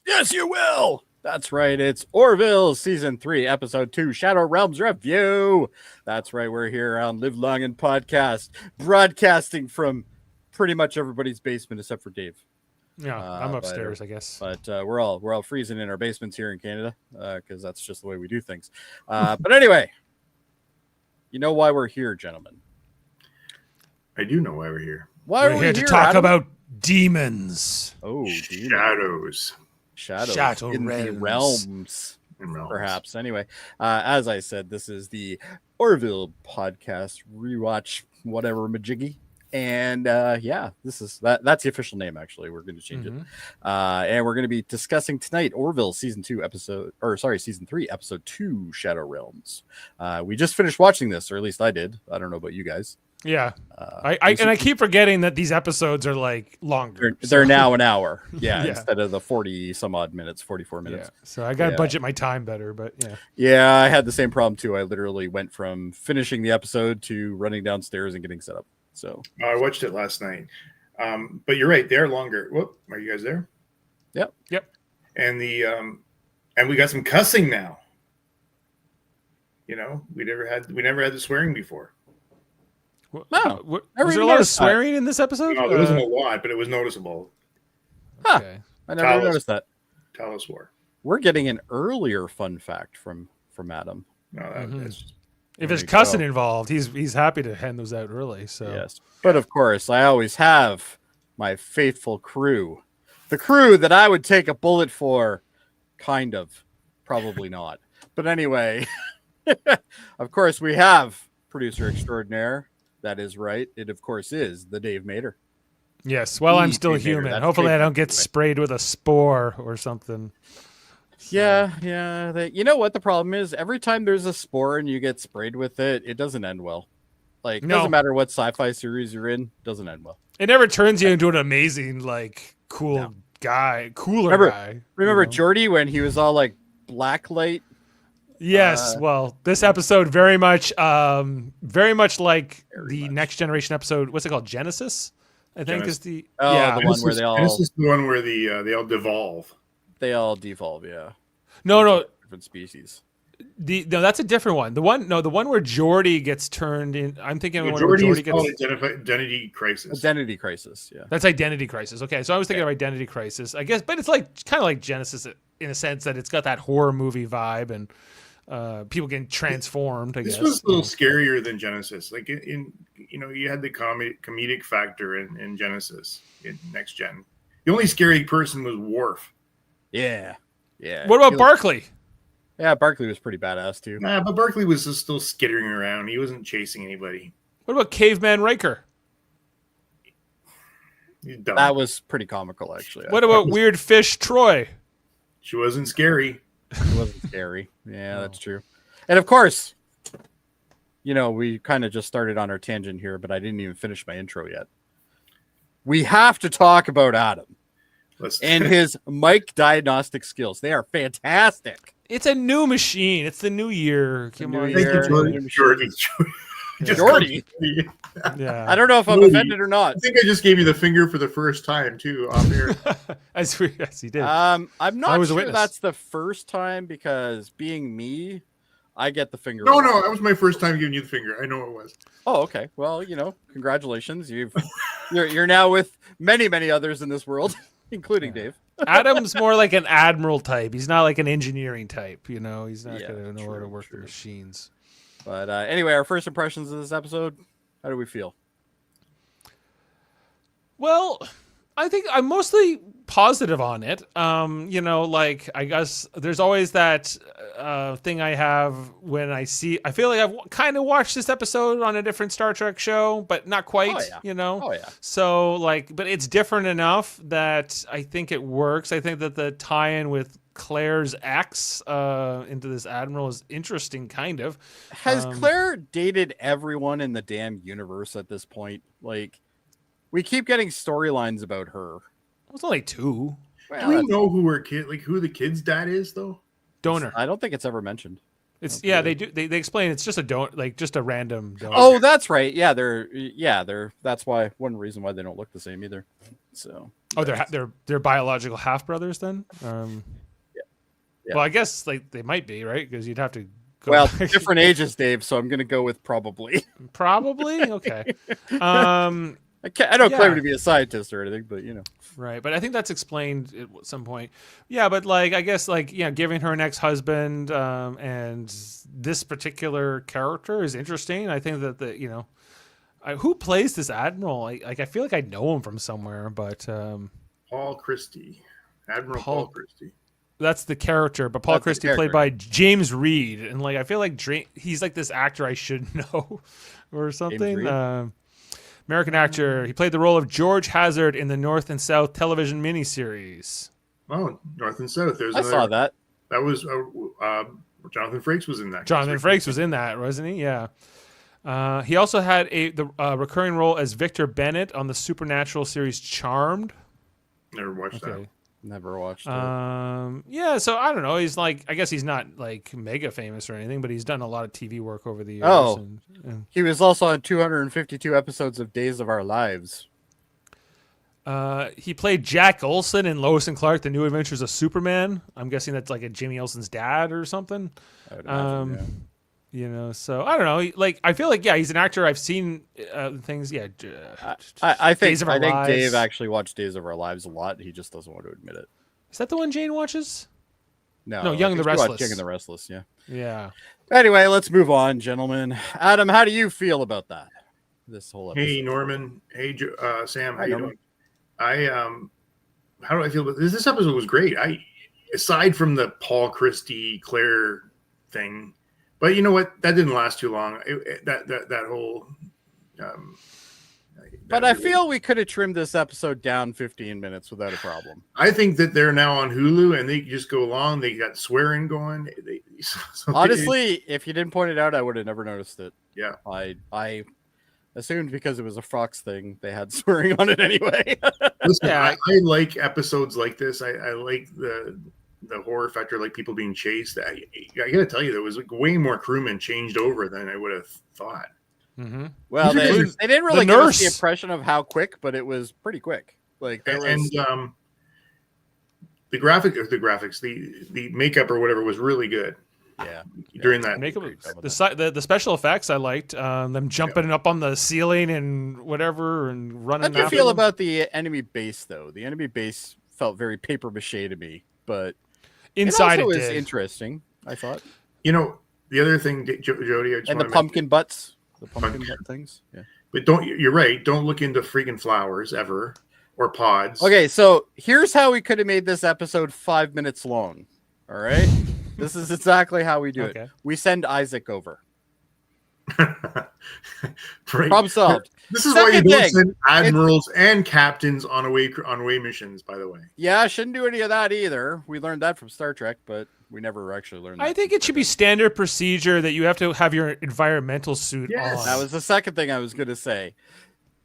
Yes, you will. That's right. It's Orville Season 3, Episode 2, Shadow Realms Review. That's right. We're here on Live Long and Podcast, broadcasting from pretty much everybody's basement except for Dave. Yeah, I'm upstairs, I guess. But we're all freezing in our basements here in Canada because that's just the way we do things. But anyway, you know why we're here, gentlemen? I do know why we're here. Why we're are we here to talk Adam? about demons. Oh, Shadows. Shadow in realms. the realms. Perhaps. Anyway, as I said, this is the Orville podcast rewatch, whatever majiggy. And this is that's the official name. Actually, we're going to change it, and we're going to be discussing tonight Orville season 3, episode 2, Shadow Realms. We just finished watching this, or at least I did. I don't know about you guys. Yeah, I keep forgetting that these episodes are like longer. They're now an hour, instead of the 40 some odd minutes, 44 minutes. Yeah. So I got to budget my time better, but yeah, I had the same problem too. I literally went from finishing the episode to running downstairs and getting set up. So I watched it last night, but you're right; they're longer. Whoop, are you guys there? Yep. And and we got some cussing now. You know, we never had the swearing before. No, was there a lot of swearing in this episode? No, there wasn't a lot, but it was noticeable. Okay, I never noticed that. Talos swore. We're getting an earlier fun fact from Adam. No, that's just. If there's cussing involved, he's happy to hand those out early. So yes, but of course, I always have my faithful crew, the crew that I would take a bullet for, kind of, probably not. But anyway, of course, we have producer extraordinaire. That is right. It of course is the Dave Mater. Yes. Well, I'm still human. Hopefully, I don't get sprayed with a spore or something. So. Yeah. You know what the problem is? Every time there's a spore and you get sprayed with it, it doesn't end well. Like, doesn't matter what sci-fi series you're in, doesn't end well. It never turns you into an amazing, like, cooler guy. Remember Jody when he was all like blacklight? Yes. Well, this episode very much like the Next Generation episode. What's it called? Genesis, I think is the the one where they all. This is the one where they all devolve. They all devolve, yeah. No, different species. No, that's a different one. The one where Geordi gets turned in. I'm thinking of the one where Geordi gets Identity Crisis. Identity Crisis, yeah. That's Identity Crisis. Okay, so I was thinking of Identity Crisis, I guess, but it's like kind of like Genesis in a sense that it's got that horror movie vibe and people getting transformed. I guess this was a little scarier than Genesis. Like you had the comedic factor in Genesis in Next Gen. The only scary person was Worf. Yeah. What about Barkley? Yeah, Barkley was pretty badass too. Nah, but Barkley was just still skittering around. He wasn't chasing anybody. What about Caveman Riker? He's dumb. That was pretty comical, actually. What about Weird Fish Troy? She wasn't scary. She wasn't scary. Yeah, that's true. And of course, we kind of just started on our tangent here, but I didn't even finish my intro yet. We have to talk about Adam. And his mic diagnostic skills. They are fantastic. It's a new machine. It's the new year. Come on, Jordy. Yeah. I don't know if I'm offended or not. I think I just gave you the finger for the first time too off here. As he did. I'm not sure that's the first time because being me, I get the finger. No, that was my first time giving you the finger. I know it was. Oh, okay. Well, congratulations. You're now with many, many others in this world. Including Dave. Adam's more like an admiral type. He's not like an engineering type. He's not going to know how to work the machines. But anyway, our first impressions of this episode. How do we feel? Well, I think I'm mostly positive on it. I guess there's always that thing I have when I feel like I've kind of watched this episode on a different Star Trek show, but not quite, Oh, yeah. So but it's different enough that I think it works. I think that the tie-in with Claire's ex into this admiral is interesting, kind of. Has Claire dated everyone in the damn universe at this point? Like, we keep getting storylines about her. It's only 2. Well, do we know who the kid's dad is, though? Donor. I don't think it's ever mentioned. It's they do. They explain it's just just a random donor. Oh, that's right. Yeah, they're. That's why one reason why they don't look the same either. So. Oh, they're biological half brothers then. Yeah. Well, I guess they might be, right? Because you'd have to go. Well, different ages, Dave. So I'm going to go with probably. Probably okay. I don't claim to be a scientist or anything, but Right, but I think that's explained at some point. Yeah, but I guess giving her an ex-husband and this particular character is interesting. I think that who plays this admiral? I feel like I know him from somewhere, but Paul Christie, Admiral Paul Christie. That's the character, but Paul Christie played by James Reed, and I feel like he's like this actor I should know or something. American actor. He played the role of George Hazard in the North and South television miniseries. Oh, North and South. I saw that. That was Jonathan Frakes was in that. Jonathan Frakes was in that, wasn't he? Yeah. He also had the recurring role as Victor Bennett on the Supernatural series Charmed. Never watched that. Never watched it. Yeah, so I don't know. He's I guess he's not mega famous or anything, but he's done a lot of TV work over the years. Oh, he was also on 252 episodes of Days of Our Lives. He played Jack Olson in Lois and Clark: The New Adventures of Superman. I'm guessing that's a Jimmy Olsen's dad or something. I would imagine, So I don't know. I feel he's an actor. I've seen things. Yeah, I think Lives. Dave actually watched Days of Our Lives a lot. He just doesn't want to admit it. Is that the one Jane watches? No, Young and the Restless. Young and the Restless. Yeah. Yeah. Anyway, let's move on, gentlemen. Adam, how do you feel about that? This whole episode. Hey, Norman. Hey, Sam. How you doing? How do I feel about this? This episode was great. Aside from the Paul Christie Claire thing. But you know what? That didn't last too long. That whole. But I feel we could have trimmed this episode down 15 minutes without a problem. I think that they're now on Hulu and they just go along. They got swearing going. Honestly, if you didn't point it out, I would have never noticed it. Yeah. I assumed because it was a Fox thing, they had swearing on it anyway. Listen, I like episodes like this. I like the horror factor, like people being chased. I gotta tell you, there was way more crewmen changed over than I would have thought. Mm-hmm. Well, they didn't really give us the impression of how quick, but it was pretty quick. The graphics, the makeup or whatever was really good. Yeah, during that makeup, the special effects I liked. Them jumping up on the ceiling and whatever and running. How do you feel about the enemy base though? The enemy base felt very paper mache to me, but inside it was did. Interesting. I thought. The other thing, Jody, and the pumpkin butts. The pumpkin butt things. Yeah. But you're right. Don't look into freaking flowers ever or pods. Okay, so here's how we could have made this episode 5 minutes long. All right. This is exactly how we do it. We send Isaac over. Problem solved. This is why you don't send admirals and captains on away missions, by the way. Yeah, shouldn't do any of that either. We learned that from Star Trek, but we never actually learned that. I think it should be standard procedure that you have to have your environmental suit on. That was the second thing I was going to say.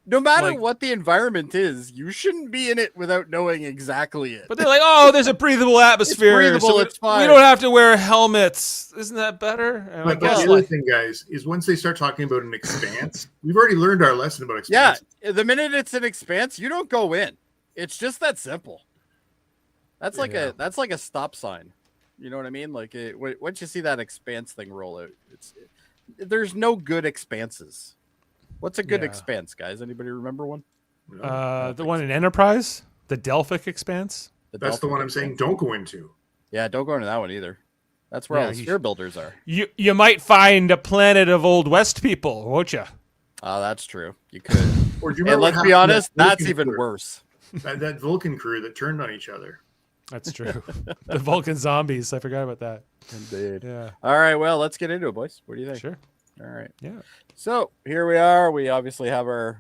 No matter what the environment is, you shouldn't be in it without knowing exactly it. But they're like, oh, there's a breathable atmosphere. It's breathable, it's fine. We don't have to wear helmets. Isn't that better? But the other thing, guys, is once they start talking about an expanse, we've already learned our lesson about expanse. Yeah, the minute it's an expanse, you don't go in. It's just that simple. That's like a stop sign. You know what I mean? Once you see that expanse thing roll out, there's no good expanses. What's a good expanse, guys? Anybody remember one? The one in Enterprise? The Delphic expanse? That's the one I'm saying don't go into. Yeah, don't go into that one either. That's where all the sphere builders are. You might find a planet of Old West people, won't you? Oh, that's true. You could. And let's be honest, that's even worse. That Vulcan crew that turned on each other. That's true. The Vulcan zombies. I forgot about that. Indeed. Yeah. All right. Well, let's get into it, boys. What do you think? Sure. All right. Yeah. So here we are. We obviously have our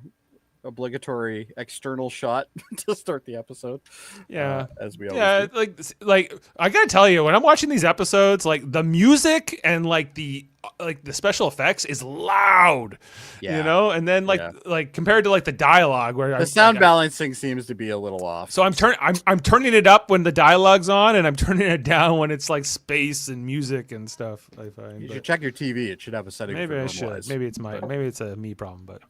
obligatory external shot to start the episode. Yeah, as we always do. like I gotta tell you, when I'm watching these episodes, like the music and like the special effects is loud, Yeah. you know, and then like compared to like the dialogue where The sound balancing seems to be a little off. So I'm turning it up when the dialogue's on, and I'm turning it down when it's like space and music and stuff. I find you should check your TV. It should have a setting. Maybe for I should. Maybe it's a me problem, but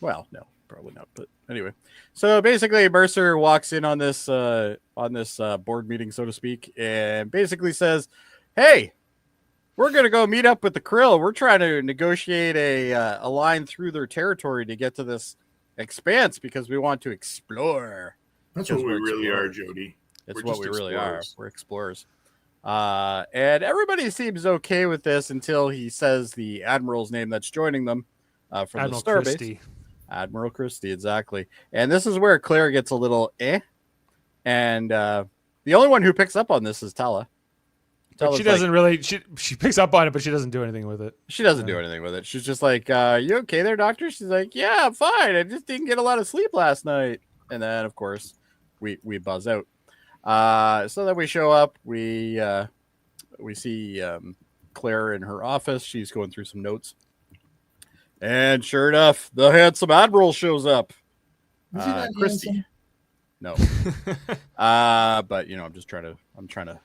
well, no, probably not. But anyway, so basically, Mercer walks in on this board meeting, so to speak, and basically says, "Hey, we're gonna go meet up with the Krill. We're trying to negotiate a line through their territory to get to this expanse because we want to explore." That's what we really are, Jody. It's what we really are. We're explorers. And everybody seems okay with this until he says the admiral's name that's joining them from Admiral the starbase. Christie. Admiral Christie, exactly. And this is where Claire gets a little and the only one who picks up on this is Tala. But she doesn't really. She picks up on it, but she doesn't do anything with it. She doesn't do anything with it. She's just like, "You okay there, doctor?" She's like, "Yeah, I'm fine. I just didn't get a lot of sleep last night." And then, of course, we buzz out. So then we show up. We see Claire in her office. She's going through some notes. And sure enough, the handsome admiral shows up. Is he that Christie. No. But I'm trying to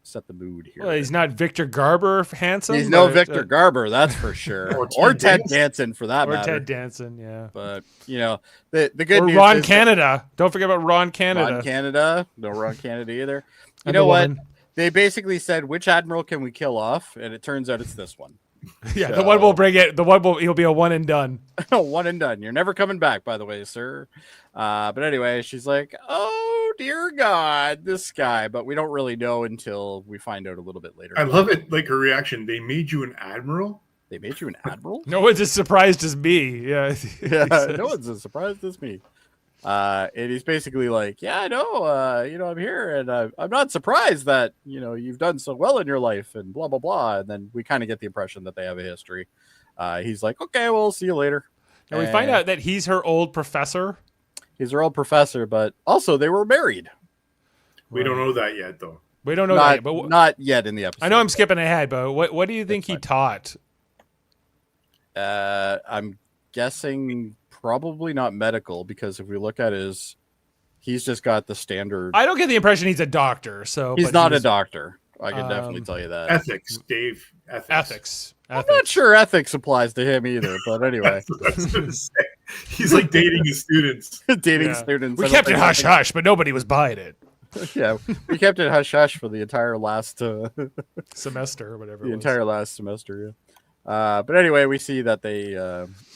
set the mood here. Well, he's not Victor Garber handsome. He's no Victor Garber, that's for sure. or Ted Danson for that matter. Or Ted Danson, yeah. But the good or news Ron is Canada. Don't forget about Ron Canada. Ron Canada. No Ron Canada either. You know what? They basically said, which admiral can we kill off? And it turns out it's this one. Yeah, the one will bring it. He'll be a one and done. One and done. You're never coming back, by the way, sir. But anyway, she's like, "Oh dear God, this guy." But we don't really know until we find out a little bit later. I love it. Like her reaction. They made you an admiral. They made you an admiral. No one's as surprised as me. Yeah, no one's as surprised as me. And he's basically like, "Yeah, I know. I'm here, and I'm not surprised that you've done so well in your life, and blah blah blah." And then we kind of get the impression that they have a history. He's like, "Okay, well, see you later." And we find out that he's her old professor. He's her old professor, but also they were married. We don't know that yet, though. We don't know that yet, but not yet in the episode. I know I'm skipping ahead, but what do you think he taught? I'm guessing probably not medical, because if we look at he's just got the standard. I don't get the impression he's a doctor, so he's not a doctor. I can definitely tell you that. Ethics, Dave. Ethics. I'm not sure ethics applies to him either, but anyway. He's like dating his students. Students. We kept it hush hush, but nobody was buying it. Yeah, we kept it hush hush for the entire last semester or whatever. Entire last semester, yeah. But anyway, we see that they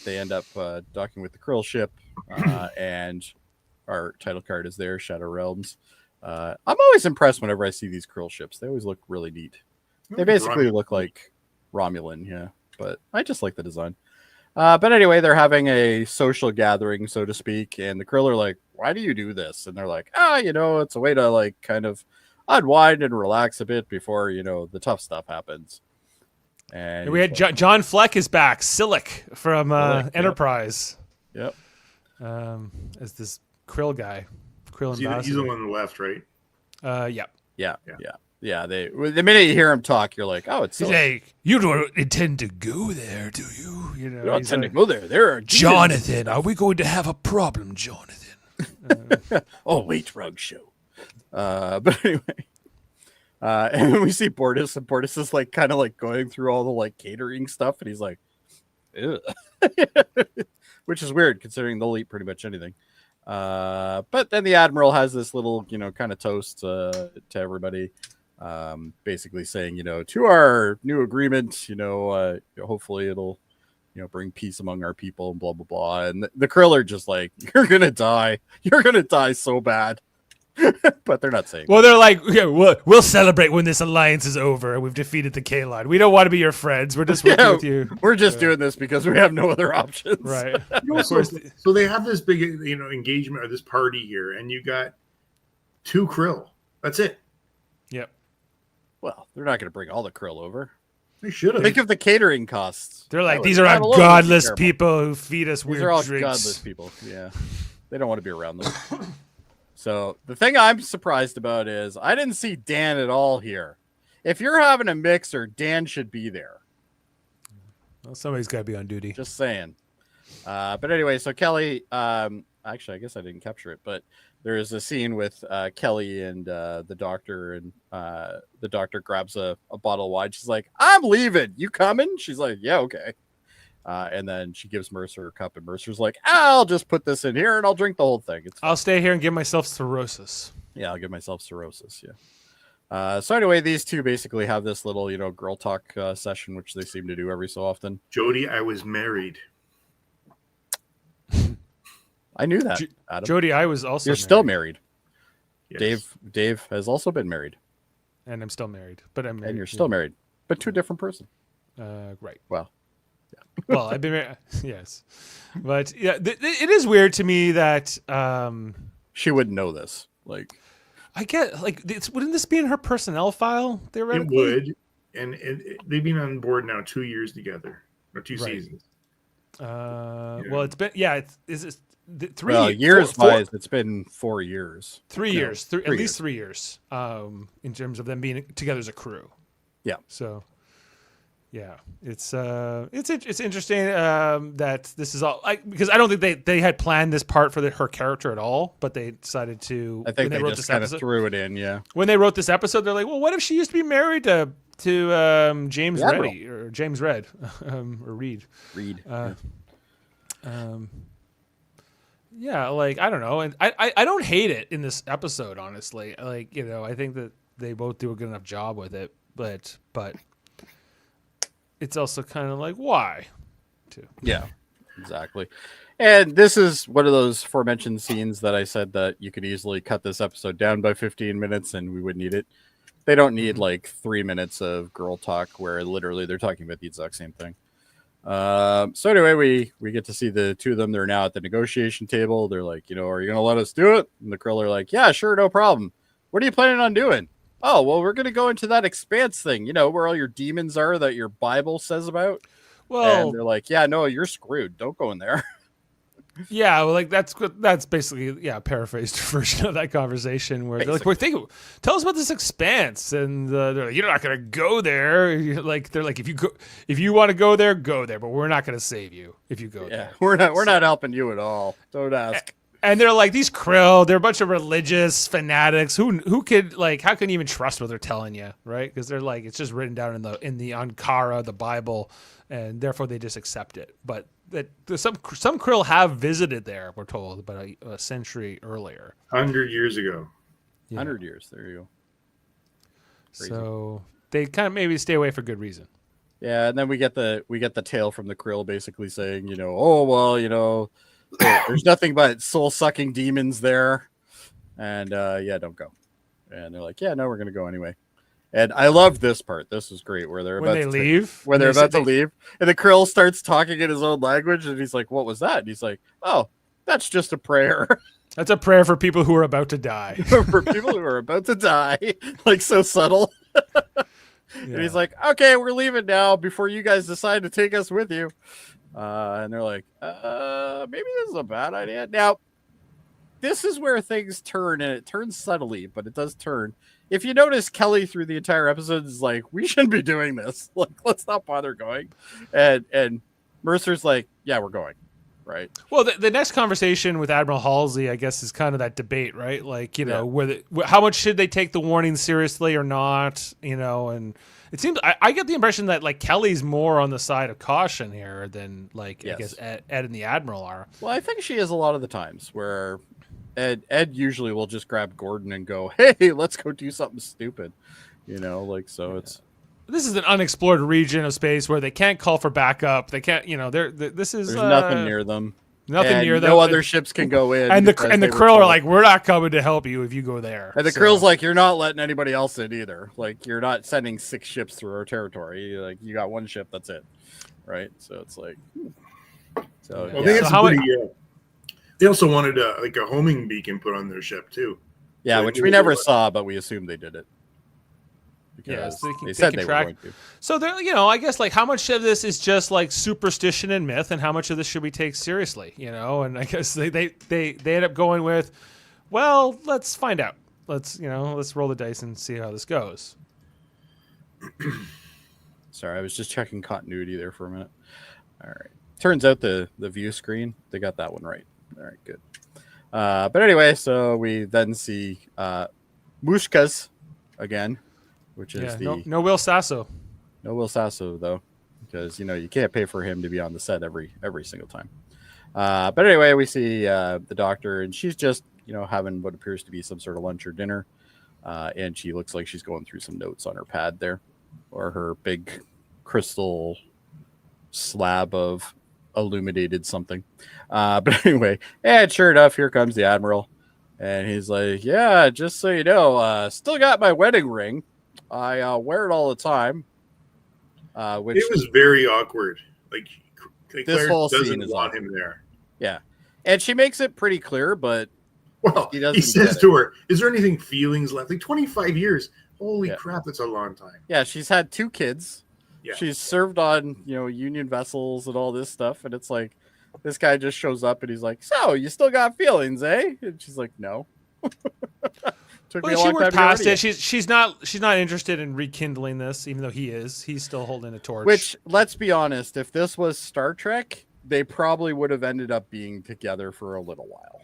end up docking with the Krill ship, and our title card is there, Shadow Realms. I'm always impressed whenever I see these Krill ships. They always look really neat. They basically look like Romulan, yeah. But I just like the design. But anyway, they're having a social gathering, so to speak, and the Krill are like, "Why do you do this?" And they're like, it's a way to like kind of unwind and relax a bit before the tough stuff happens. And we had John Fleck is back, Silic from Enterprise. Yep. As this Krill guy, Krill ambassador. He's the one on the left, right? Yeah. The minute you hear him talk, you're like, "Oh, it's He's like, you don't intend to go there, do you? You don't intend to go there. There are Jonathan. Are we going to have a problem, Jonathan?" Oh, wait, Rug Show. But anyway, and we see Bortus, and Bortus is like kind of like going through all the like catering stuff, and he's like, "Ew." Which is weird considering they'll eat pretty much anything. But then the Admiral has this little, kind of toast to everybody, basically saying, to our new agreement, hopefully it'll, bring peace among our people and blah, blah, blah. And the Krill are just like, "You're going to die. You're going to die so bad." But they're not saying that. They're like, we'll celebrate when this alliance is over and we've defeated the Kalon. We don't want to be your friends. We're just working with you. We're just doing this because we have no other options. Right. So they have this big, engagement or this party here, and you got 2 Krill. That's it. Yep. Well, they're not going to bring all the Krill over. They should have. Think of the catering costs. They're like, these are our godless people who feed us weird These are all drinks. godless people. Yeah, they don't want to be around them. So the thing I'm surprised about is I didn't see Dan at all here. If you're having a mixer, Dan should be there. Well, somebody's got to be on duty. Just saying. But anyway, so Kelly, actually, I guess I didn't capture it, but there is a scene with Kelly and the doctor, and the doctor grabs a bottle of wine. She's like, I'm leaving. You coming? She's like, yeah, okay. And then she gives Mercer a cup, and Mercer's like, I'll just put this in here and I'll drink the whole thing. I'll stay here and give myself cirrhosis. Yeah, I'll give myself cirrhosis. Yeah. So anyway, these two basically have this little, girl talk session, which they seem to do every so often. Jody, I was married. I knew that, Adam. Jody, I was also You're still married. Yes. Dave has also been married. And I'm still married. But I'm married. And you're still married, but to a different person. Right. Well, well, I've been married. Yes. But yeah, it is weird to me that she wouldn't know this. Like, I get, like, wouldn't this be in her personnel file theoretically? It would. And they've been on board now 2 years together, or two seasons. Well, it's been, is 3 years wise, it's been 4 years. 3 years, at least 3 years. In terms of them being together as a crew. Yeah. So, yeah, it's interesting that this is all, because I don't think they had planned this part for her character at all, but they decided to. I think they just kind of threw it in. Yeah. When they wrote this episode, they're like, well, what if she used to be married to James Reddy or James Red or Reed? Reed. Yeah, like, I don't know, and I don't hate it in this episode, honestly. Like, I think that they both do a good enough job with it, but it's also kind of like, why? Too. Yeah, exactly. And this is one of those aforementioned scenes that I said that you could easily cut this episode down by 15 minutes and we would need it. They don't need like 3 minutes of girl talk where literally they're talking about the exact same thing. So anyway, we get to see the two of them. They're now at the negotiation table. They're like, are you going to let us do it? And the Krill are like, yeah, sure. No problem. What are you planning on doing? Oh, well, we're going to go into that expanse thing, where all your demons are that your Bible says about. Well, and they're like, yeah, no, you're screwed. Don't go in there. Yeah, well, like that's basically a paraphrased version of that conversation where they're like, tell us about this expanse, and they're like, you're not gonna go there. They're like, if you want to go there, but we're not gonna save you if you go there. We're not helping you at all. Don't ask. And they're like, these Krill, they're a bunch of religious fanatics who could, like, how can you even trust what they're telling you, right? Because they're like, it's just written down in the Ankara, the Bible, and therefore they just accept it. But some Krill have visited there, we're told, about a century earlier. 100 years ago. Yeah. 100 years. There you go. Crazy. So they kind of maybe stay away for good reason. Yeah, and then we get the tale from the Krill basically saying, oh well, there's nothing but soul-sucking demons there, and don't go. And they're like, yeah, no, we're gonna go anyway. And I love this part. This is great where they're about to leave, and the Krill starts talking in his own language, and he's like, "What was that?" And he's like, "Oh, that's just a prayer. That's a prayer for people who are about to die. For people who are about to die." Like, so subtle. Yeah. And he's like, "Okay, we're leaving now. Before you guys decide to take us with you." And they're like, maybe this is a bad idea. Now, this is where things turn, and it turns subtly, but it does turn. If you notice, Kelly through the entire episode is like, we shouldn't be doing this. Like, let's not bother going. And Mercer's like, yeah, we're going. Right. Well, the next conversation with Admiral Halsey, I guess, is kind of that debate, right? Like, how much should they take the warning seriously or not? And it seems I get the impression that, like, Kelly's more on the side of caution here than, like, I guess Ed and the Admiral are. Well, I think she is a lot of the times where Ed usually will just grab Gordon and go, hey, let's go do something stupid. So it's. This is an unexplored region of space where they can't call for backup. They can't, there's nothing near them. Nothing near them. No other ships can go in. And the Krill are like, we're not coming to help you if you go there. And the Krill's like, you're not letting anybody else in either. Like, you're not sending 6 ships through our territory. Like, you got 1 ship, that's it. Right? So it's like, they also wanted a homing beacon put on their ship too. Yeah, which we never saw, but we assumed they did it. because so they said they were going to. So there, I guess like how much of this is just like superstition and myth, and how much of this should we take seriously? And I guess they end up going with, well, let's find out. Let's roll the dice and see how this goes. Sorry, I was just checking continuity there for a minute. All right. Turns out the view screen, they got that one right. All right, good. But anyway, so we then see Mushkas again, which is no Will Sasso. No Will Sasso, though, because, you can't pay for him to be on the set every single time. But anyway, we see the doctor, and she's just, having what appears to be some sort of lunch or dinner. And she looks like she's going through some notes on her pad there, or her big crystal slab of illuminated something. But anyway, and sure enough, here comes the Admiral. And he's like, yeah, just so you know, still got my wedding ring. I wear it all the time. Which it was very awkward. Like this Claire whole doesn't scene is want awkward. him there. Yeah. And she makes it pretty clear, but he says to her, is there anything feelings left? Like 25 years. Holy crap, that's a long time. Yeah, she's had 2 kids. Yeah. She's served on, Union vessels and all this stuff. And it's like, this guy just shows up and he's like, so you still got feelings, eh? And she's like, no. Took me a long time past it. She's not interested in rekindling this, even though he is. He's still holding a torch. Which, let's be honest, if this was Star Trek, they probably would have ended up being together for a little while.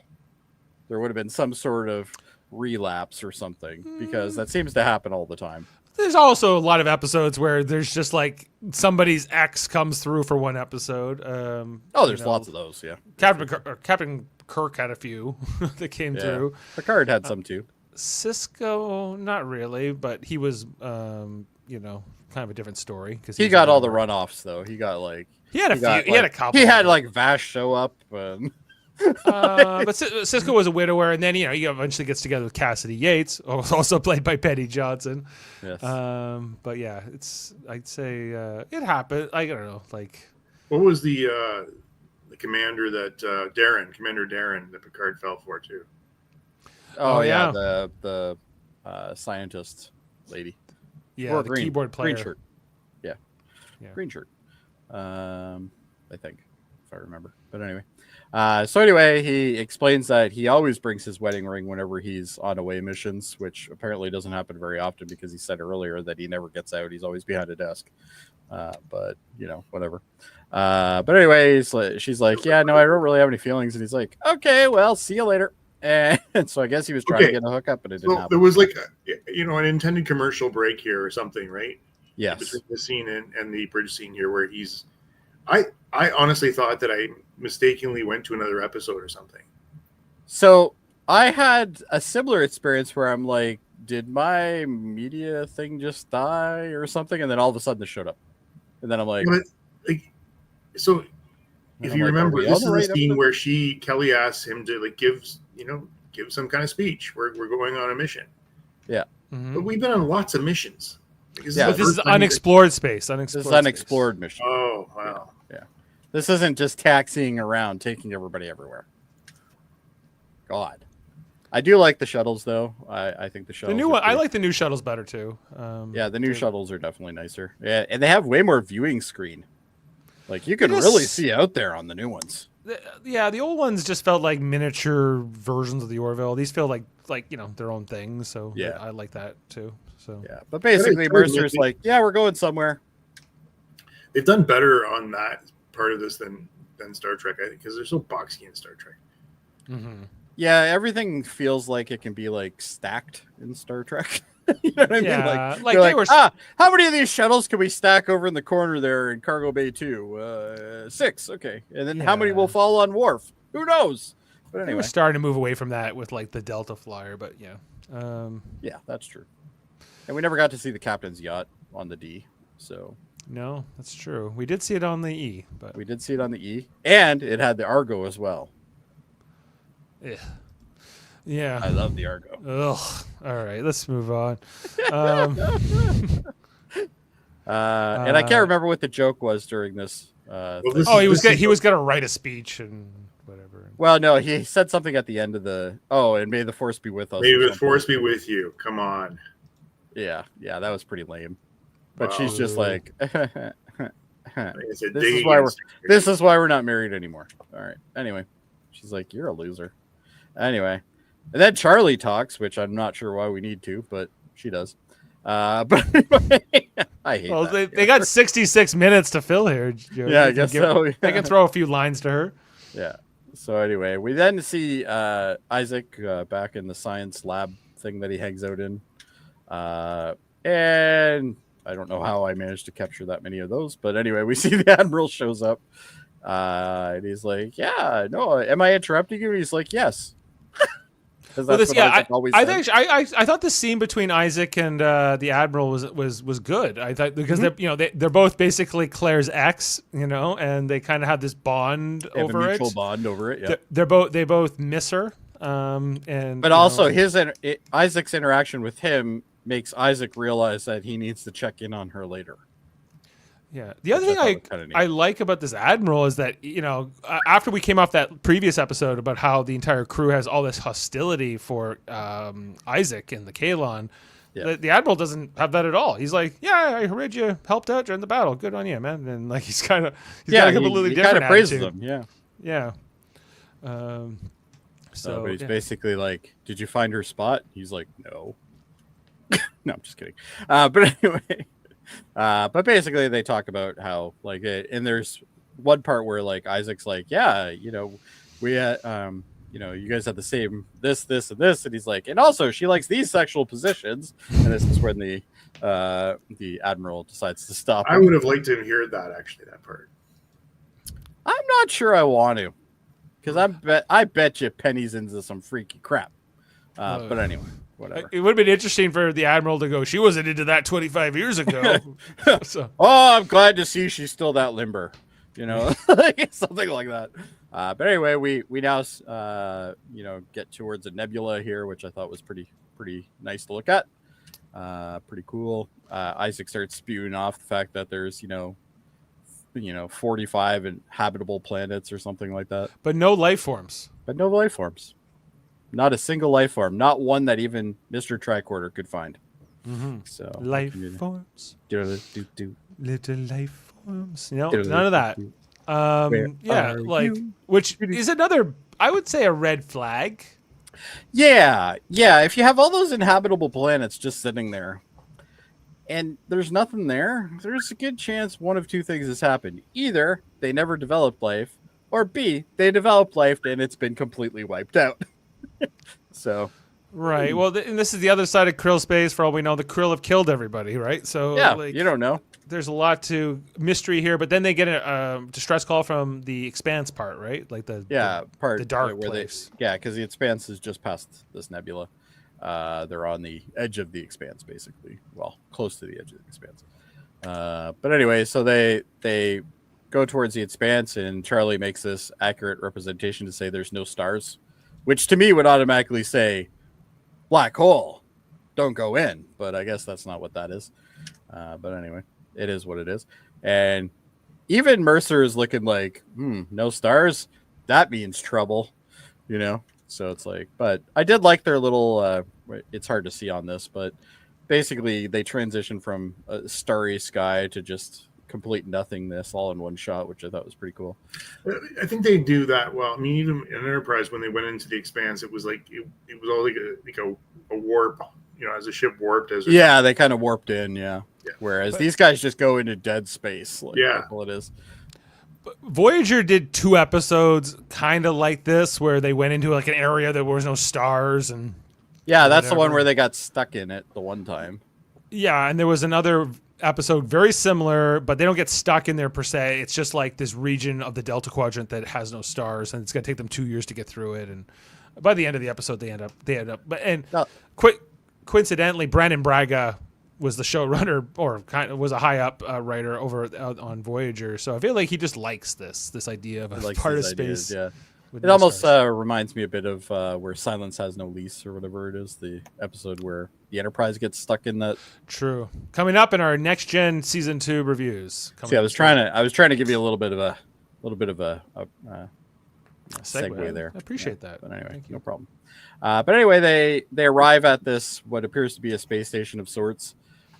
There would have been some sort of relapse or something, because that seems to happen all the time. There's also a lot of episodes where there's just like somebody's ex comes through for one episode. There's lots of those, yeah. Captain Kirk had a few that came through. Picard had some too. Cisco, not really, but he was, kind of a different story. Cause he got all the runoffs, though. He got like... He had a couple. He had like Vash show up. But Cisco was a widower, and then he eventually gets together with Cassidy Yates, also played by Betty Johnson. Yes. But yeah, I'd say it happened. I don't know, like what was the commander that Commander Darren that Picard fell for too? Oh yeah, the scientist lady. Yeah, or the keyboard player. Green shirt. Yeah. Green shirt. I think, if I remember. But anyway. So anyway, he explains that he always brings his wedding ring whenever he's on away missions, which apparently doesn't happen very often because he said earlier that he never gets out. He's always behind a desk. But, whatever. But anyway, she's like, yeah, no, I don't really have any feelings. And he's like, okay, well, see you later. And so I guess he was trying to get a hookup, but it didn't happen. There was like, an intended commercial break here or something, right? Yes. Between the scene and the bridge scene here where he's... I honestly thought that I mistakenly went to another episode or something. So I had a similar experience where I'm like, did my media thing just die or something? And then all of a sudden it showed up. And then I'm like... So if you remember, this is the scene where Kelly asks him to like give some kind of speech. We're going on a mission. Yeah. Mm-hmm. But we've been on lots of missions. This is unexplored space. This is unexplored mission. Oh, wow. Yeah. This isn't just taxiing around, taking everybody everywhere. God. I do like the shuttles, though. I think the shuttles. The new one, I like the new shuttles better, too. The new shuttles are definitely nicer. Yeah, and they have way more viewing screen. Like, you can really see out there on the new ones. The old ones just felt like miniature versions of the Orville. These feel like their own things. So yeah, I like that too. So yeah, but basically Mercer's like, yeah, we're going somewhere. They've done better on that part of this than Star Trek, I think, because they're so boxy in Star Trek. Mm-hmm. Yeah, everything feels like it can be like stacked in Star Trek. You know what I mean? Like they were... how many of these shuttles can we stack over in the corner there in Cargo Bay 2? 6, okay. And then how many will fall on Wharf? Who knows? But anyway, we're starting to move away from that with like the Delta Flyer, but yeah. Yeah, that's true. And we never got to see the captain's yacht on the D, so... No, that's true. We did see it on the E, but... We did see it on the E, and it had the Argo as well. Yeah. I love the Argo. Ugh. All right, let's move on. And I can't remember what the joke was during this. He was gonna write a speech and whatever. Well, no, he said something at the end of the. Oh, and may the force be with us. May the force be with you. Come on. Yeah, that was pretty lame. But she's just like, this is why we're not married anymore. All right. Anyway, she's like, you're a loser. Anyway, and then Charlie talks, which I'm not sure why we need to, but she does. But anyway, I hate that. They got 66 minutes to fill here. Joe. Yeah, I guess so. Yeah. They can throw a few lines to her. Yeah. So anyway, we then see Isaac back in the science lab thing that he hangs out in. And I don't know how I managed to capture that many of those, but anyway, we see the Admiral shows up, and he's like, "Yeah, no, am I interrupting you?" And he's like, "Yes." Well, I thought the scene between Isaac and the Admiral was good. I thought because they're both basically Claire's ex, and they kind of have this bond over it. Mutual bond over it. Yeah, they both miss her, but also Isaac's interaction with him makes Isaac realize that he needs to check in on her later. Yeah. The other thing I like about this Admiral is that, after we came off that previous episode about how the entire crew has all this hostility for Isaac and the Kalon, the Admiral doesn't have that at all. He's like, yeah, I heard you helped out during the battle. Good on you, man. And like he's got a completely different attitude. Praises him. Yeah. Yeah. But he's basically like, did you find her spot? He's like, no. No, I'm just kidding. But anyway, but basically they talk about how and there's one part where like Isaac's like, yeah, we had, you guys have the same this, and this, and he's like, and also she likes these sexual positions, and this is when the Admiral decides to stop. I would have liked to hear that that part. I'm not sure I want to, because I bet you Penny's into some freaky crap. But anyway. Whatever. It would have been interesting for the Admiral to go, she wasn't into that 25 years ago. So. Oh, I'm glad to see she's still that limber, something like that. But anyway, we now, get towards a nebula here, which I thought was pretty nice to look at. Pretty cool. Isaac starts spewing off the fact that there's, 45 habitable planets or something like that. But no life forms. Not a single life form, not one that even Mr. Tricorder could find. Mm-hmm. So life forms, little life forms. None of that. Which is another, I would say, a red flag. Yeah. If you have all those inhabitable planets just sitting there, and there's nothing there, there's a good chance one of two things has happened: either they never developed life, or B, they developed life and it's been completely wiped out. So right. Well, and this is the other side of Krill space. For all we know, the Krill have killed everybody, right? So yeah, you don't know. There's a lot to mystery here, but then they get a distress call from the Expanse part, right? Like the dark place. Because the Expanse is just past this nebula. They're on the edge of the Expanse, basically. Well, close to the edge of the Expanse. But anyway, so they go towards the Expanse, and Charlie makes this accurate representation to say there's no stars. Which to me would automatically say, black hole, don't go in. But I guess that's not what that is. But anyway, it is what it is. And even Mercer is looking like, no stars? That means trouble, So it's like, but I did like their little, it's hard to see on this, but basically they transition from a starry sky to just complete nothingness all in one shot, which I thought was pretty cool. I think they do that well. I mean, even in Enterprise, when they went into the Expanse, it was like it was all like a warp, as the ship warped. They kind of warped in, yeah. Whereas these guys just go into dead space. That's all it is. Voyager did 2 episodes kind of like this, where they went into like an area that was no stars and. Yeah, that's the one where they got stuck in it the one time. Yeah, and there was another episode very similar, but they don't get stuck in there per se. It's just like this region of the Delta Quadrant that has no stars, and it's going to take them 2 years to get through it. And by the end of the episode, they end up. Coincidentally, Brandon Braga was the showrunner, or kind of was a high up writer over on Voyager. So I feel like he just likes this idea of a part of space. Ideas, it almost reminds me a bit of where Silence Has No Lease, or whatever it is, the episode where the Enterprise gets stuck in that. True. Coming up in our Next Gen Season 2 reviews. I was trying to give you a little bit of a segue there. I appreciate that. But anyway, Thank you. no problem. But anyway, they arrive at this what appears to be a space station of sorts.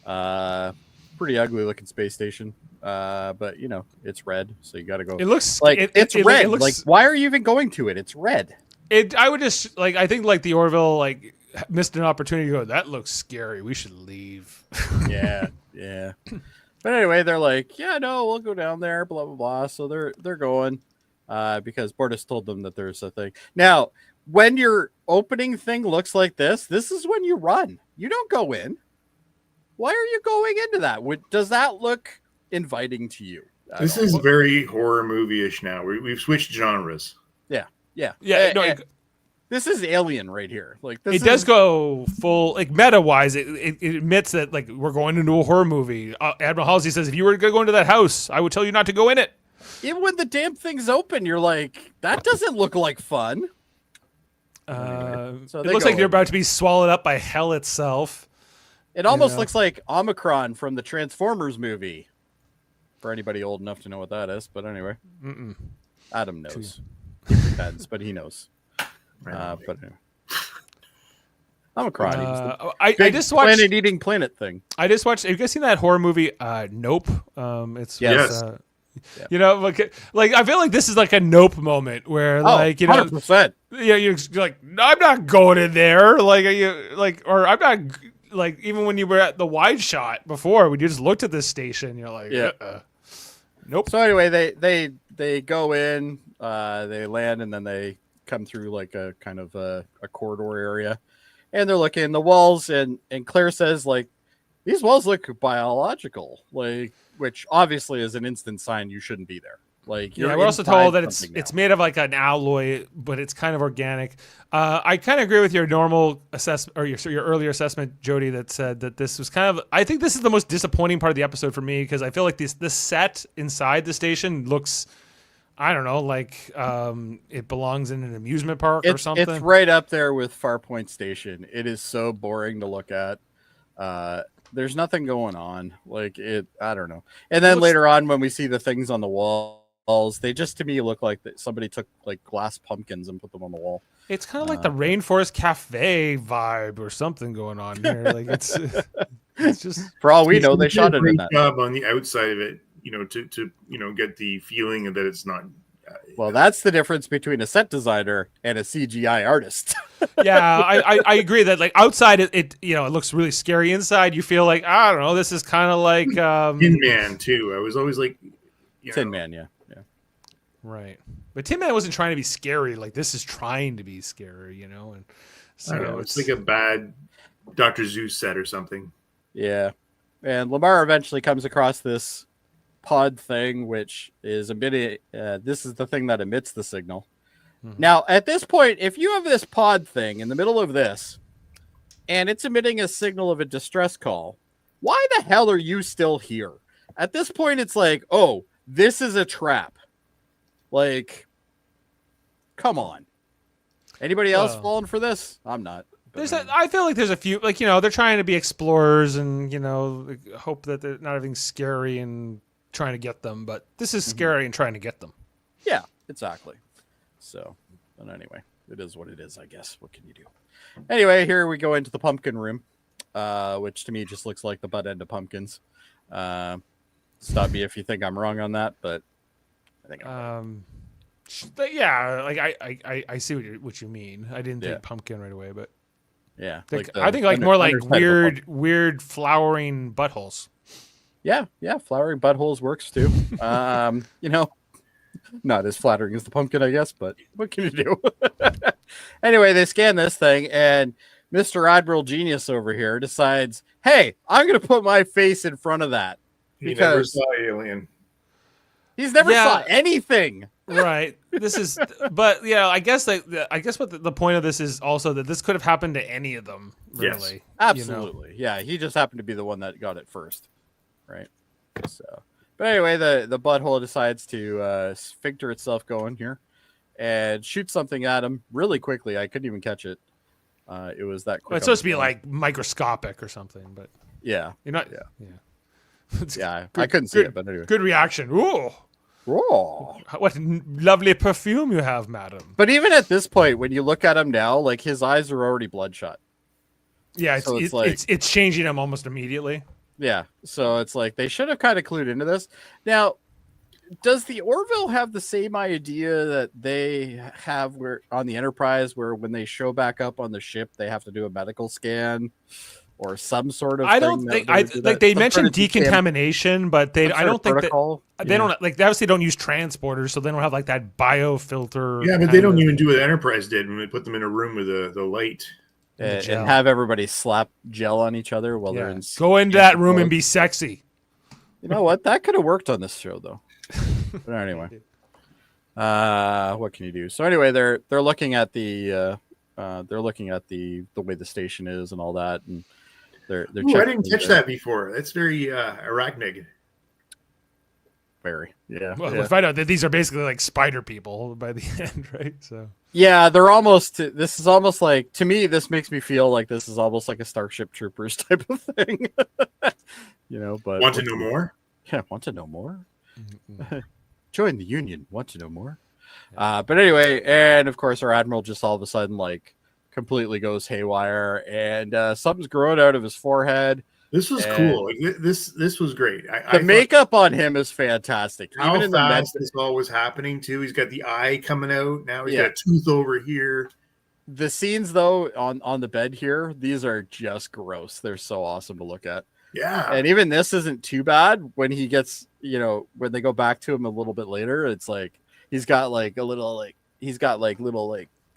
Pretty ugly looking space station. But you know it's red, so you got to go. It looks like it's red. It looks, like why are you even going to it? It's red. I would just like I think like the Orville like missed an opportunity to go. That looks scary. We should leave. Yeah. But anyway, they're like, yeah, no, we'll go down there. Blah blah blah. So they're going because Bortus told them that there's a thing. Now, when your opening thing looks like this is when you run. You don't go in. Why are you going into that? Does that look inviting to you? This is very horror movie-ish now. We've switched genres. Yeah. No, this is Alien right here. Like it does go full like meta wise. It admits that like we're going into a horror movie. Admiral Halsey says if you were to go into that house, I would tell you not to go in it. Even when the damn thing's open, you're like, that doesn't look like fun. So it looks like you're about to be swallowed up by hell itself. It almost looks like Omicron from the Transformers movie. For anybody old enough to know what that is, but anyway, Adam knows. He pretends, but he knows. But anyway. Omicron. I just watched planet-eating planet thing. I just watched. Have you guys seen that horror movie? Nope. It's yes. You know, like I feel like this is like a Nope moment where like you know, 100%. Yeah, you're like, no, I'm not going in there. Like, are you like, or I'm not like even when you were at the wide shot before, when you just looked at this station, you're like, nope. So anyway, they go in, they land, and then they come through like a kind of a corridor area, and they're looking at the walls, and Claire says like, these walls look biological, like, which obviously is an instant sign you shouldn't be there. Like, we're also told that it's made of like an alloy, but it's kind of organic. I kind of agree with your normal assessment or your earlier assessment, Jody, that said that this was kind of. I think this is the most disappointing part of the episode for me because I feel like this set inside the station looks, I don't know, like it belongs in an amusement park or something. It's right up there with Farpoint Station. It is so boring to look at. There's nothing going on. Like it, I don't know. And then later on, when we see the things on the walls, they just to me look like that somebody took like glass pumpkins and put them on the wall. It's kind of like the Rainforest Cafe vibe or something going on here. Like it's just for all we know, they shot it in that. Job on the outside of it, you know, to get the feeling that it's not. Well, that's the difference between a set designer and a CGI artist. Yeah, I agree that like outside it you know it looks really scary. Inside you feel like I don't know. This is kind of like Tin Man too. I was always like Tin Man, yeah. Right, but Tin Man wasn't trying to be scary. Like this is trying to be scary, you know. And so I don't know. It's like a bad Dr. Seuss set or something. Yeah, and Lamar eventually comes across this pod thing, which is emitting. This is the thing that emits the signal. Mm-hmm. Now, at this point, if you have this pod thing in the middle of this, and it's emitting a signal of a distress call, why the hell are you still here? At this point, it's like, oh, this is a trap. Like, come on. Anybody else falling for this? I'm not. I feel like there's a few, like, you know, they're trying to be explorers and, you know, hope that they're not having scary and trying to get them, but this is scary and trying to get them. Yeah, exactly. So, but anyway, it is what it is, I guess. What can you do? Anyway, here we go into the pumpkin room, which to me just looks like the butt end of pumpkins. Stop me if you think I'm wrong on that, but I think but yeah, like I see what you mean. I didn't think pumpkin right away, but yeah, I think like more like weird flowering buttholes. Yeah, flowering buttholes works too. You know, not as flattering as the pumpkin, I guess, but what can you do? Anyway, they scan this thing, and Mr. Admiral Genius over here decides, hey, I'm going to put my face in front of that. He never saw Alien. He's never saw anything. Right. This is, but yeah, I guess what the point of this is also that this could have happened to any of them. Really, yes, absolutely. You know? Yeah, he just happened to be the one that got it first, right? So, but anyway, the butthole decides to sphincter itself going here and shoot something at him really quickly. I couldn't even catch it. It was that quick. Well, it's supposed to be like microscopic or something, but yeah, you're not. Yeah. I couldn't see it, but anyway, good reaction. Ooh. Oh. What lovely perfume you have, madam. But even at this point, when you look at him now, like his eyes are already bloodshot. Yeah, So it's changing him almost immediately. Yeah, so it's like they should have kind of clued into this. Now, does the Orville have the same idea that they have where on the Enterprise, where when they show back up on the ship, they have to do a medical scan or some sort of? I don't think they mentioned decontamination, but I don't think that they don't like. They obviously don't use transporters, so they don't have like that biofilter. Yeah, but they don't even do what Enterprise did when they put them in a room with the light. And have everybody slap gel on each other while they're in. Go into that room and be sexy. You know what? That could have worked on this show, though. But anyway, what can you do? So anyway, they're looking at the way the station is and all that, and they're. Ooh, I didn't catch that before. That's very arachnid. Very, yeah. Well, we find out that these are basically like spider people by the end, right? So yeah, they're almost. This is almost like, to me, this makes me feel like this is almost like a Starship Troopers type of thing. You know, but want to know more? Yeah, want to know more? Mm-hmm. Join the Union. Want to know more? Yeah. But anyway, and of course, our admiral just all of a sudden like completely goes haywire, and something's growing out of his forehead. This was cool. Like, this was great. The makeup on him is fantastic. Even in the this all was happening too. He's got the eye coming out now. He's got a tooth over here. The scenes though on the bed here, these are just gross. They're so awesome to look at. Yeah. And even this isn't too bad when he gets, when they go back to him a little bit later, it's like he's got like little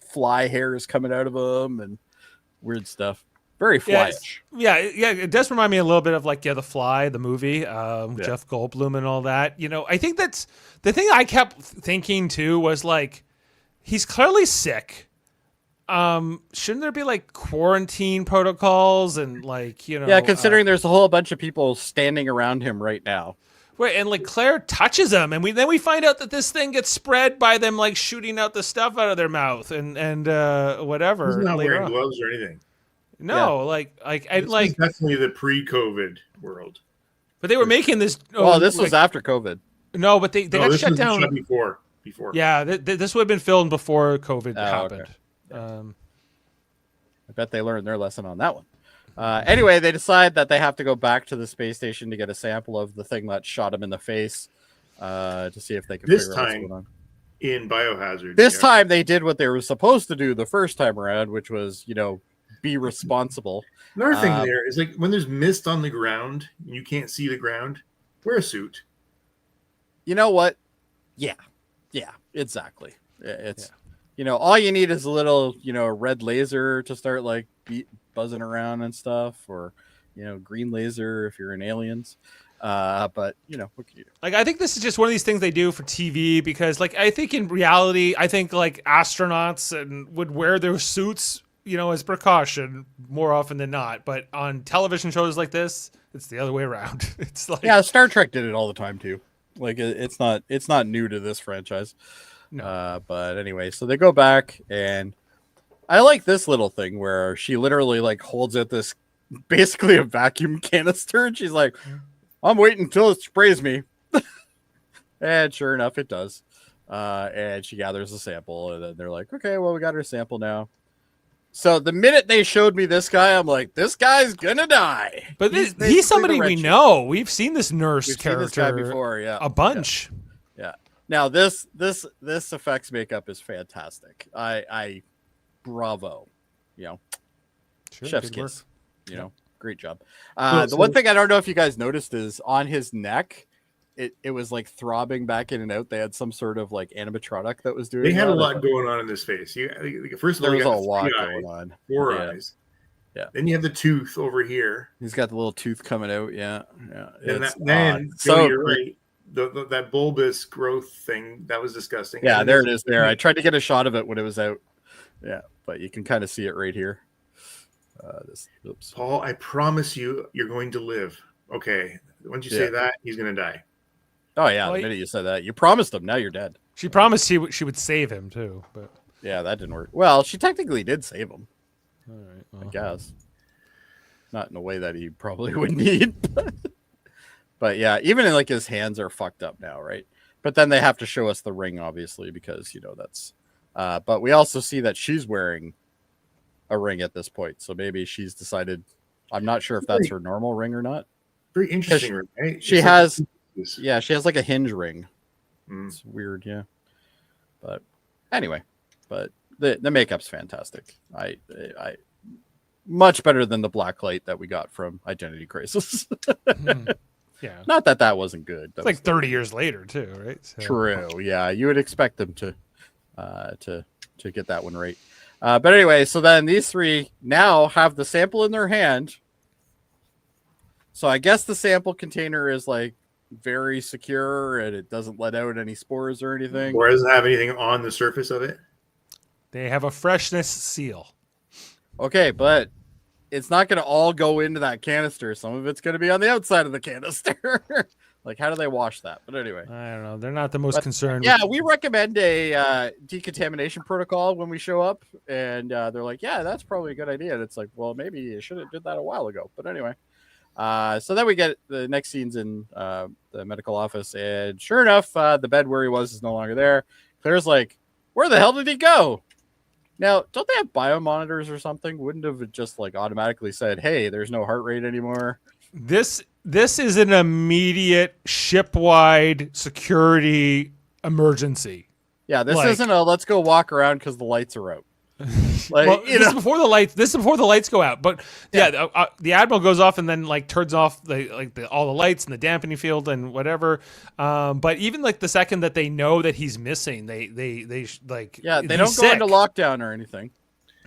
fly hairs coming out of him and weird stuff. Very flyish. Yeah, it does remind me a little bit of like The Fly, the movie, Jeff Goldblum and all that. I think that's the thing I kept thinking too was like he's clearly sick. Shouldn't there be like quarantine protocols and like, considering there's a whole bunch of people standing around him right now. Right, and like Claire touches him, and we find out that this thing gets spread by them like shooting out the stuff out of their mouth and whatever. He's not wearing gloves or anything. No, this is definitely the pre-COVID world. But they were making this. This was after COVID. No, but they got shut down before. Yeah, this would have been filmed before COVID happened. Okay. I bet they learned their lesson on that one. Anyway, they decide that they have to go back to the space station to get a sample of the thing that shot him in the face to see if they can figure out what's going on. In Biohazard. This time they did what they were supposed to do the first time around, which was, be responsible. Another thing there is like when there's mist on the ground and you can't see the ground, wear a suit. You know what? Yeah, exactly. It's all you need is a little red laser to start like buzzing around and stuff, or green laser if you're in Aliens. But what can you do? Like, I think this is just one of these things they do for TV because, like, I think in reality, I think like astronauts would wear their suits, as precaution more often than not. But on television shows like this, it's the other way around. It's like Star Trek did it all the time too. Like it's not new to this franchise. No. But anyway, so they go back, and I like this little thing where she literally like holds out this basically a vacuum canister, and she's like, "I'm waiting until it sprays me," and sure enough, it does. And she gathers a sample, and then they're like, "Okay, well, we got our sample now." So the minute they showed me this guy, I'm like, this guy's gonna die. But he's somebody we know. We've seen this nurse character seen this guy before, a bunch. Yeah. Now this effects makeup is fantastic. I bravo. Chef's kiss. Great job. The one thing I don't know if you guys noticed is on his neck, it was like throbbing back in and out. They had some sort of like animatronic that was doing. They had a lot going on in this face. First of all, there was a lot going on. 4 eyes. Yeah. Then you have the tooth over here. He's got the little tooth coming out. Yeah. Then you're right. That bulbous growth thing that was disgusting. Yeah, there it is. There, I tried to get a shot of it when it was out. Yeah, but you can kind of see it right here. Oops. Paul, I promise you're going to live. Okay, once you say that, he's going to die. Oh yeah, the minute you said that, you promised him. Now you're dead. She promised she would save him too, but yeah, that didn't work. Well, she technically did save him. All right, well. I guess not in a way that he probably would need. But yeah, even like his hands are fucked up now, right? But then they have to show us the ring, obviously, because that's. But we also see that she's wearing a ring at this point, so maybe she's decided. I'm not sure if that's her normal ring or not. Very interesting ring, right? She has, she has like a hinge ring. It's weird, yeah. But anyway, the makeup's fantastic. I much better than the black light that we got from Identity Crisis. Yeah, not that wasn't good. It's like 30 years later too, right? So. True. Yeah, you would expect them to get that one right. But anyway, so then these three now have the sample in their hand. So I guess the sample container is like very secure and it doesn't let out any spores or anything. Or doesn't have anything on the surface of it. They have a freshness seal. Okay, but it's not going to all go into that canister. Some of it's going to be on the outside of the canister. Like, how do they wash that? But anyway. I don't know. They're not the most concerned. Yeah, we recommend a decontamination protocol when we show up. And they're like, yeah, that's probably a good idea. And it's like, well, maybe you should have did that a while ago. But anyway. So then we get the next scenes in the medical office. And sure enough, the bed where he was is no longer there. Claire's like, where the hell did he go? Now, don't they have biomonitors or something? Wouldn't have it just like automatically said, hey, there's no heart rate anymore? This is an immediate ship-wide security emergency. Yeah, this isn't a let's go walk around because the lights are out. Like, well, this is before the lights. This is before the lights go out. But the admiral goes off and then like turns off all the lights and the dampening field and whatever. But even like the second that they know that he's missing, they like they don't go into lockdown or anything.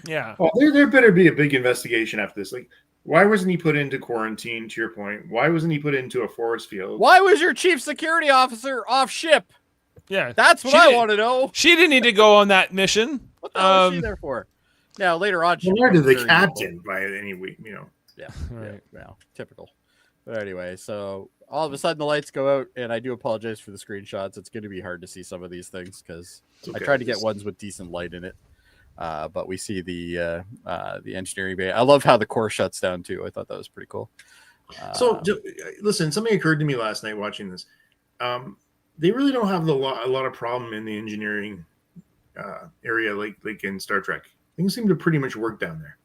Yeah. Well, there better be a big investigation after this. Like, why wasn't he put into quarantine? To your point, why wasn't he put into a forest field? Why was your chief security officer off ship? Yeah, that's what I want to know. She didn't need to go on that mission. What the hell is she there for? Now later on, where did the captain by any week? Yeah, right. Yeah, well, typical. But anyway, so all of a sudden the lights go out, and I do apologize for the screenshots. It's going to be hard to see some of these things because I tried to get ones with decent light in it. But we see the engineering bay. I love how the core shuts down too. I thought that was pretty cool. So listen, something occurred to me last night watching this. They really don't have a lot of problem in the engineering area like in Star Trek. Things seem to pretty much work down there.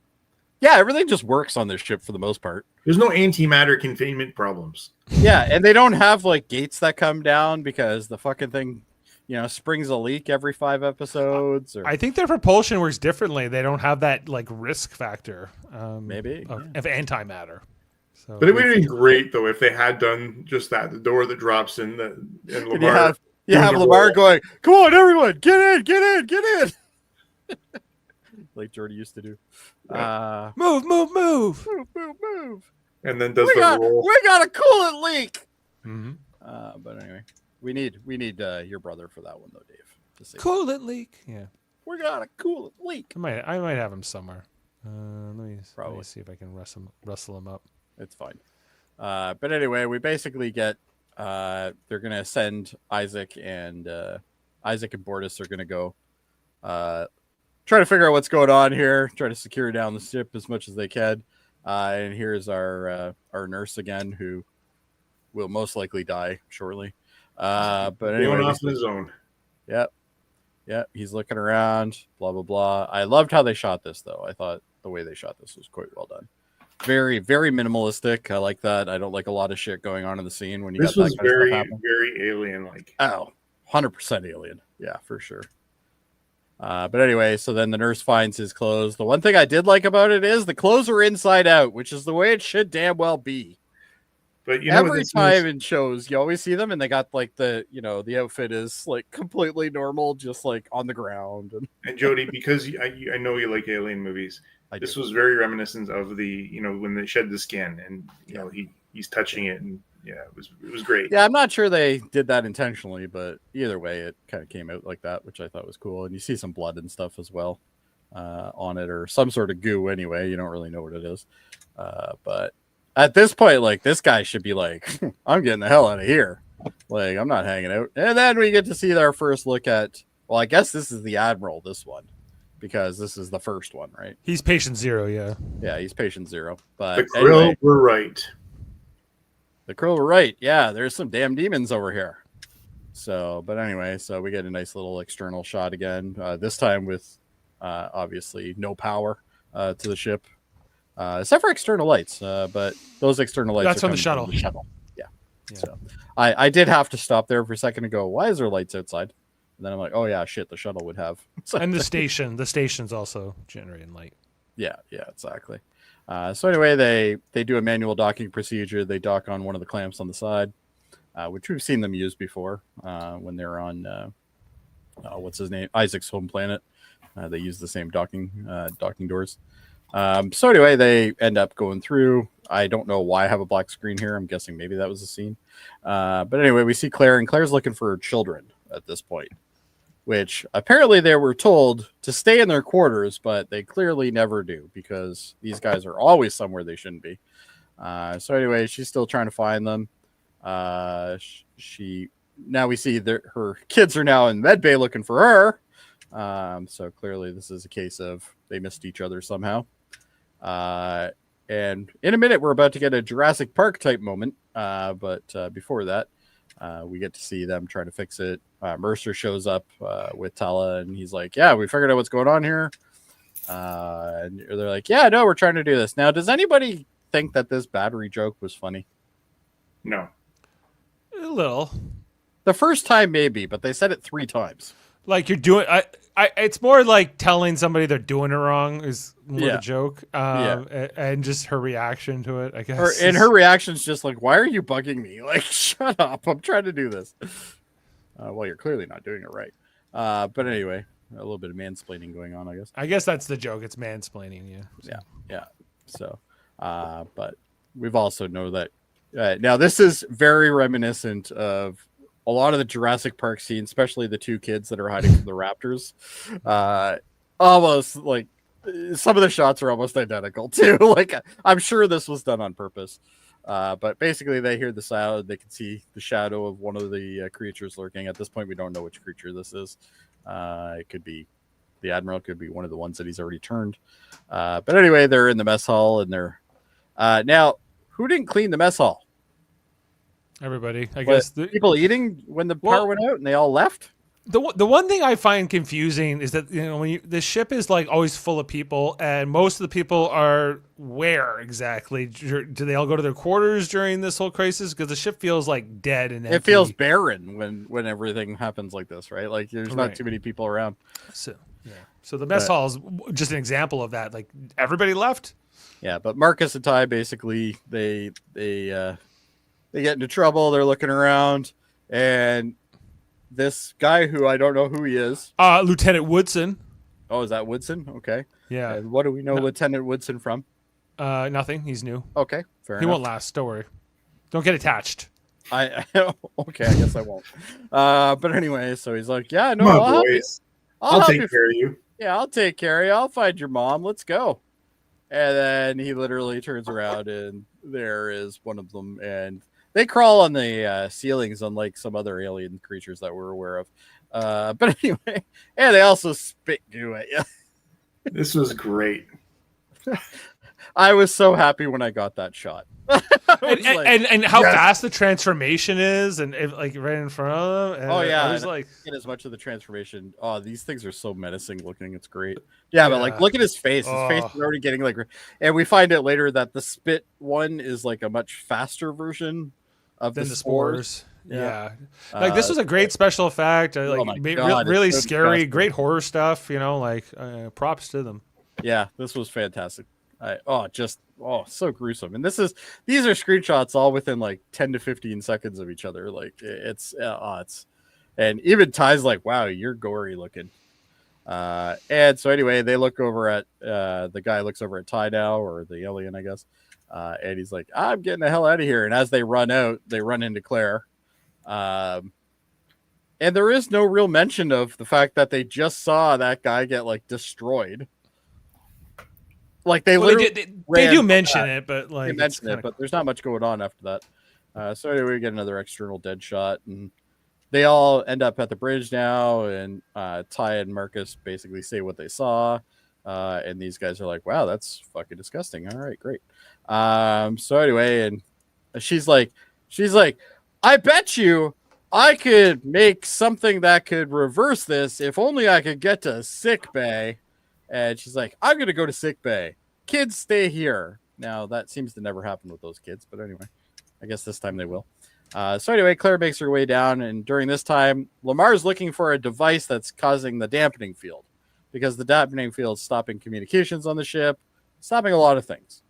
Yeah, everything just works on this ship for the most part. There's no antimatter containment problems. Yeah, and they don't have like gates that come down because the fucking thing, springs a leak every 5 episodes. Or... I think their propulsion works differently. They don't have that like risk factor. Maybe of antimatter. So, but it would have been great though if they had done just that. The door that drops in Lamar. You have Lamar going, come on, everyone, get in. Like Jody used to do. Yeah. Move. And then does the roll. We got a coolant leak. Mm-hmm. But anyway, we need your brother for that one though, Dave. Coolant leak. Yeah. We got a coolant leak. I might have him somewhere. Let me see if I can rustle him up. It's fine. But anyway, we basically get they're gonna send Isaac and Bortus are gonna go try to figure out what's going on here, try to secure down the ship as much as they can. And here's our nurse again, who will most likely die shortly. But anyway, going off on his own. Yep. He's looking around. Blah blah blah. I loved how they shot this, though. I thought the way they shot this was quite well done. Very, very minimalistic. I like that. I don't like a lot of shit going on in the scene when you. This got was that kind very, of stuff very alien-like. Oh, 100% alien. Yeah, for sure. But anyway, so then the nurse finds his clothes. The one thing I did like about it is the clothes are inside out, which is the way it should damn well be. But every time in shows, you always see them, and they got like the outfit is like completely normal, just like on the ground. And Jody, because I know you like alien movies, this was very reminiscent of the when they shed the skin, and he's touching it, and it was great. Yeah, I'm not sure they did that intentionally, but either way, it kind of came out like that, which I thought was cool. And you see some blood and stuff as well on it, or some sort of goo. Anyway, you don't really know what it is, but. At this point, like, this guy should be like, I'm getting the hell out of here. Like, I'm not hanging out. And then we get to see our first look at, well, I guess this is the Admiral, this one, because this is the first one, right? He's patient 0, yeah. Yeah, he's patient 0. But the Krill were right. The Krill were right. Yeah, there's some damn demons over here. So, but anyway, so we get a nice little external shot again. This time with obviously no power to the ship, except for external lights. But those external lights That's are from the coming shuttle. from the shuttle. Yeah. So I did have to stop there for a second to go, why is there lights outside? And then I'm like, oh yeah, shit, the shuttle would have. And the station's also generating light. Yeah, exactly. So anyway, they do a manual docking procedure. They dock on one of the clamps on the side, which we've seen them use before when they're on what's his name, Isaac's home planet. They use the same docking doors. So anyway, they end up going through. I don't know why I have a black screen here. I'm guessing maybe that was the scene. But anyway, we see Claire, and Claire's looking for her children at this point, which apparently they were told to stay in their quarters, but they clearly never do because these guys are always somewhere they shouldn't be. So anyway, she's still trying to find them. Now we see that her kids are now in medbay looking for her. So clearly this is a case of they missed each other somehow. And in a minute, we're about to get a Jurassic Park type moment. But before that, we get to see them trying to fix it. Mercer shows up with Tala, and he's like, yeah, we figured out what's going on here. And they're like, yeah, no, we're trying to do this. Now, does anybody think that this battery joke was funny? No. A little. The first time, maybe, but they said it 3 times. Like you're doing, it's more like telling somebody they're doing it wrong is more the joke. And just her reaction to it, I guess. Her reaction's just like, why are you bugging me? Like, shut up. I'm trying to do this. Well, you're clearly not doing it right. But anyway, a little bit of mansplaining going on, I guess. I guess that's the joke. It's mansplaining, yeah. Yeah. So, but we've also know that now this is very reminiscent of a lot of the Jurassic Park scenes, especially the 2 kids that are hiding from the raptors. Almost like some of the shots are almost identical too. Like I'm sure this was done on purpose. But basically they hear the sound, they can see the shadow of one of the creatures lurking. At this point, we don't know which creature this is. It could be the Admiral, could be one of the ones that he's already turned. But anyway, they're in the mess hall and they're now who didn't clean the mess hall? Everybody, I guess. People eating when the power went out and they all left? The one thing I find confusing is that when the ship is like always full of people, and most of the people are where exactly? Do they all go to their quarters during this whole crisis? Because the ship feels like dead and empty. It feels barren when everything happens like this, right? Like there's not too many people around. So the mess hall is just an example of that. Like everybody left. Yeah, but Marcus and Ty basically they get into trouble. They're looking around, and this guy who I don't know who he is. Lieutenant Woodson. Oh, is that Woodson? Okay. Yeah. And what do we know Lieutenant Woodson from? Nothing. He's new. Okay, fair enough. He won't last. Don't worry. Don't get attached. Okay, I guess I won't. But anyway, so he's like, yeah, no, Come on, boys. I'll take care of you. Yeah, I'll take care of you. I'll find your mom. Let's go. And then he literally turns around, and there is one of them, and they crawl on the ceilings, unlike some other alien creatures that we're aware of. But anyway, and they also spit goo at you. This was great. I was so happy when I got that shot. and how fast the transformation is, and right in front of them. And I was like, get as much of the transformation. Oh, these things are so menacing looking. It's great. Yeah, but like, look at his face. His face is already getting like, and we find out later that the spit one is like a much faster version of the spores. Yeah. Like this was a great special effect. Really so scary, great horror stuff. Props to them. Yeah, this was fantastic. So gruesome. And these are screenshots all within like 10 to 15 seconds of each other. Like it's and even Ty's like, wow, you're gory looking. And so anyway, they look over at the guy looks over at Ty now, or the alien, I guess. And he's like, I'm getting the hell out of here. And as they run out, they run into Claire. And there is no real mention of the fact that they just saw that guy get like destroyed. Like they do mention it, but like they mention it, but there's not much going on after that. So anyway, we get another external dead shot, and they all end up at the bridge now, and Ty and Marcus basically say what they saw, and these guys are like, "Wow, that's fucking disgusting." All right, great. So anyway, and she's like, I bet you I could make something that could reverse this if only I could get to sick bay. And she's like, I'm going to go to sick bay. Kids stay here. Now, that seems to never happen with those kids. But anyway, I guess this time they will. So anyway, Claire makes her way down. And during this time, Lamar's looking for a device that's causing the dampening field. Because the dampening field is stopping communications on the ship. Stopping a lot of things.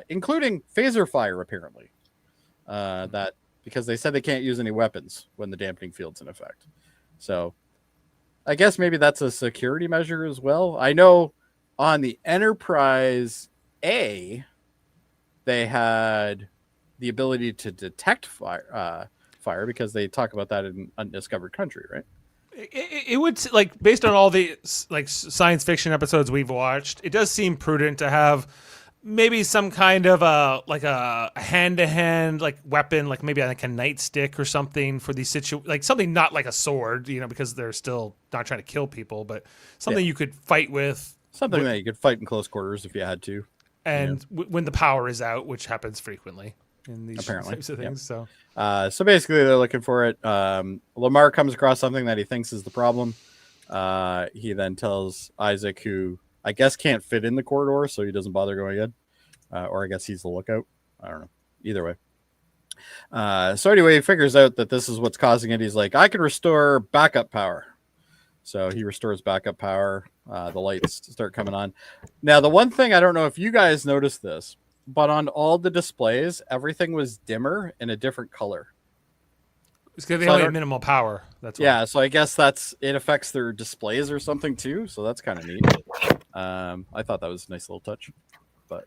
Including phaser fire, apparently. Because they said they can't use any weapons when the dampening field's in effect. So I guess maybe that's a security measure as well. I know on the Enterprise A, they had the ability to detect fire because they talk about that in Undiscovered Country, right? It would, like, based on all the like science fiction episodes we've watched, it does seem prudent to have maybe some kind of a hand-to-hand like weapon, like maybe like a nightstick or something for these like something not like a sword, you know, because they're still not trying to kill people, but something you could fight with. Something that you could fight in close quarters if you had to. And when the power is out, which happens frequently in these types of things. So basically they're looking for it. Lamar comes across something that he thinks is the problem. He then tells Isaac, who I guess can't fit in the corridor, so he doesn't bother going in. Or I guess he's the lookout. I don't know. Either way. So anyway, he figures out that this is what's causing it. He's like, I can restore backup power. So he restores backup power. The lights start coming on. Now, the one thing, I don't know if you guys noticed this, but on all the displays, everything was dimmer in a different color. It's because they only have minimal power. That's why. So I guess it affects their displays or something too. So that's kind of neat. I thought that was a nice little touch. But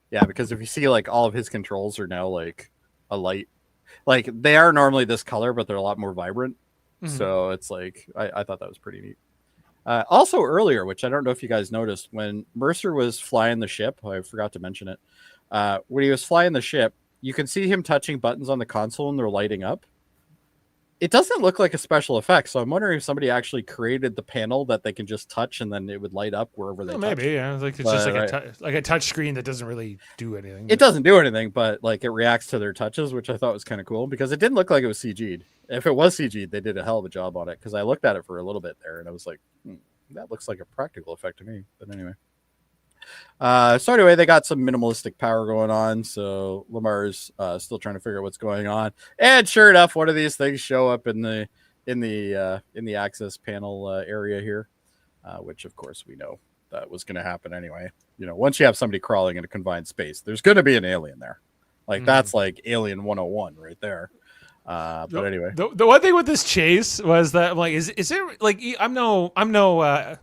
yeah, because if you see like all of his controls are now like a light, like they are normally this color, but they're a lot more vibrant. Mm-hmm. So it's like I thought that was pretty neat. Also earlier, which I don't know if you guys noticed, when Mercer was flying the ship, I forgot to mention it. When he was flying the ship, you can see him touching buttons on the console and they're lighting up. It doesn't look like a special effect, so I'm wondering if somebody actually created the panel that they can just touch and then it would light up wherever they touch. Maybe, yeah. Like it's just like a touch screen that doesn't really do anything. It doesn't do anything, but like it reacts to their touches, which I thought was kind of cool because it didn't look like it was CG'd. If it was CG'd, they did a hell of a job on it because I looked at it for a little bit there and I was like, that looks like a practical effect to me. But anyway. So anyway, they got some minimalistic power going on. So Lamar's still trying to figure out what's going on. And sure enough, one of these things show up in the access panel area here, which of course we know that was going to happen anyway. You know, once you have somebody crawling in a confined space, there's going to be an alien there. Like that's like Alien 101 right there. But anyway, the one thing with this chase was that I'm like, is it like I'm no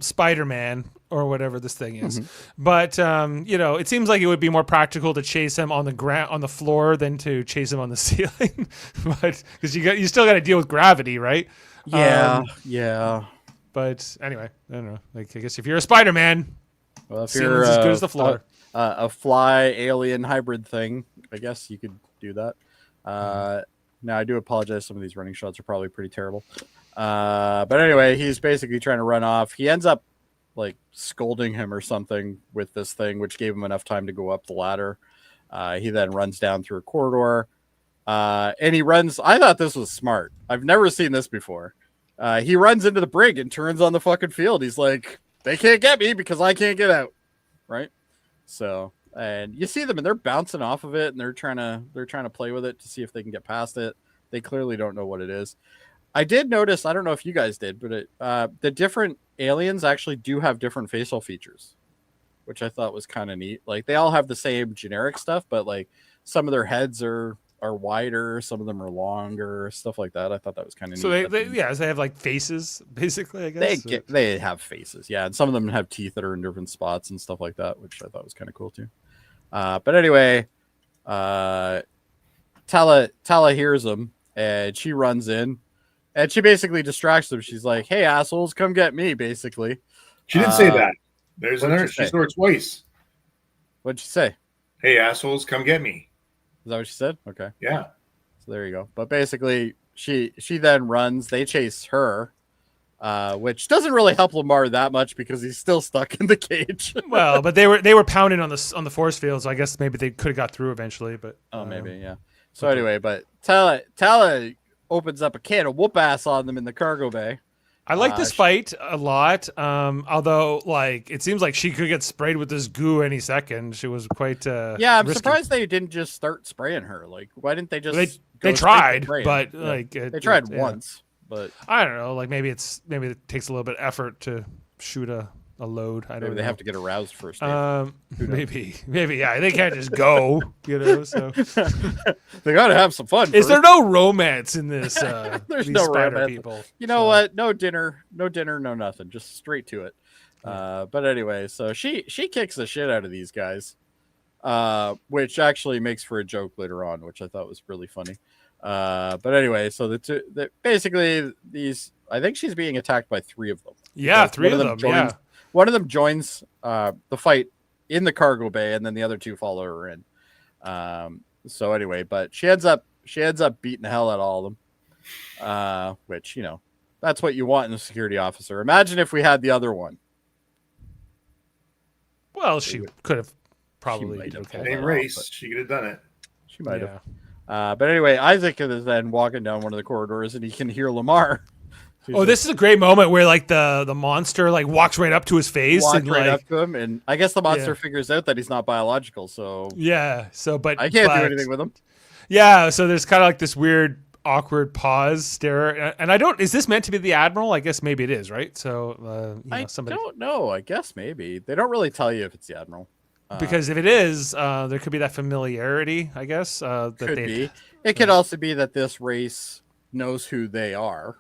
Spider-Man or whatever this thing is, but you know, it seems like it would be more practical to chase him on the ground, on the floor, than to chase him on the ceiling. But because you still got to deal with gravity, right? Yeah. But anyway, I don't know. Like, I guess if you're a Spider-Man, well, if you're as good as the floor, a fly alien hybrid thing, I guess you could do that. Now I do apologize. Some of these running shots are probably pretty terrible. But anyway, he's basically trying to run off. He ends up like scolding him or something with this thing, which gave him enough time to go up the ladder. He then runs down through a corridor. And he runs. I thought this was smart. I've never seen this before. He runs into the brig and turns on the fucking field. He's like, they can't get me because I can't get out. Right. So, and you see them and they're bouncing off of it and they're trying to play with it to see if they can get past it. They clearly don't know what it is. I did notice, I don't know if you guys did, but the different aliens actually do have different facial features, which I thought was kind of neat. Like they all have the same generic stuff, but like some of their heads are wider, some of them are longer, stuff like that. I thought that was kind of neat. So they have like faces, basically, I guess. They have faces, yeah, and some of them have teeth that are in different spots and stuff like that, which I thought was kind of cool too. But anyway, Tala hears them and she runs in. And she basically distracts them. She's like, hey, assholes, come get me, basically. She didn't say that. There's another. She said it twice. What'd she say? Hey, assholes, come get me. Is that what she said? Okay. Yeah. So there you go. But basically, she then runs. They chase her, which doesn't really help Lamar that much because he's still stuck in the cage. Well, but they were pounding on the force field, so I guess maybe they could have got through eventually. But maybe, yeah. So anyway, but Tala opens up a can of whoop ass on them in the cargo bay. I like this fight a lot. Although, like, it seems like she could get sprayed with this goo any second. She was quite I'm risky. surprised they didn't just start spraying her. Like, why didn't they just? They tried, but like they tried once. But I don't know. Like maybe it takes a little bit of effort to shoot a load. I don't know. They have to get aroused first. Maybe yeah. They can't just go. So they got to have some fun. Is there no romance in this? There's these no spider romance. people. You know what? No dinner, no nothing. Just straight to it. But anyway, so she kicks the shit out of these guys, which actually makes for a joke later on, which I thought was really funny. But anyway, so basically these, I think she's being attacked by 3 of them. Yeah, 3 of them. One of them joins the fight in the cargo bay, and then the other 2 follow her in. So anyway, but she ends up beating the hell out of all of them. Which, you know, that's what you want in a security officer. Imagine if we had the other one. Well, she could have probably. Same race, she could have done it. She might have. But anyway, Isaac is then walking down one of the corridors, and he can hear Lamar. This is a great moment where like the monster like walks right up to his face and right up to him, and I guess the monster figures out that he's not biological. So but I can't do anything with him. Yeah, so there's kind of like this weird, awkward pause, stare, and I don't. Is this meant to be the Admiral? I guess maybe it is, right? So I don't know. I guess maybe they don't really tell you if it's the Admiral. Because if it is, there could be that familiarity, I guess. That could be. It could also be that this race knows who they are.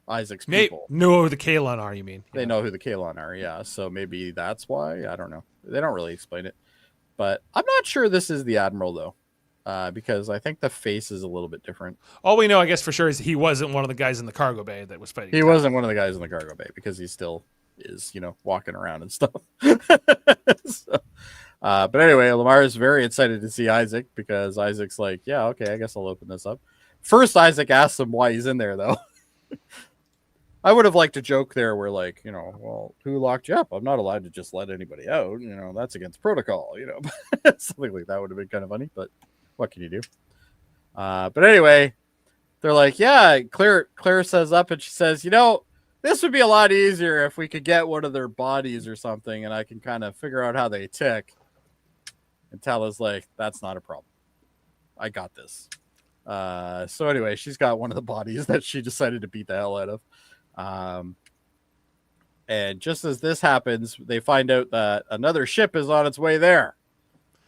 Isaac's people know who the Kalon are, you mean? They know who the Kalon are, yeah. So maybe that's why. I don't know. They don't really explain it. But I'm not sure this is the Admiral, though, because I think the face is a little bit different. All we know, I guess, for sure is he wasn't one of the guys in the cargo bay that was fighting. He wasn't one of the guys in the cargo bay because he still is, you know, walking around and stuff. But anyway, Lamar is very excited to see Isaac because Isaac's like, yeah, okay, I guess I'll open this up. First, Isaac asks him why he's in there, though. I would have liked a joke there where, like, you know, well, who locked you up? I'm not allowed to just let anybody out. You know, that's against protocol, you know. Something like that would have been kind of funny, but what can you do? But anyway, they're like, yeah, Claire says up and she says, you know, this would be a lot easier if we could get one of their bodies or something and I can kind of figure out how they tick. And Tala's like, that's not a problem. I got this. So anyway, she's got one of the bodies that she decided to beat the hell out of. And just as this happens, they find out that another ship is on its way there.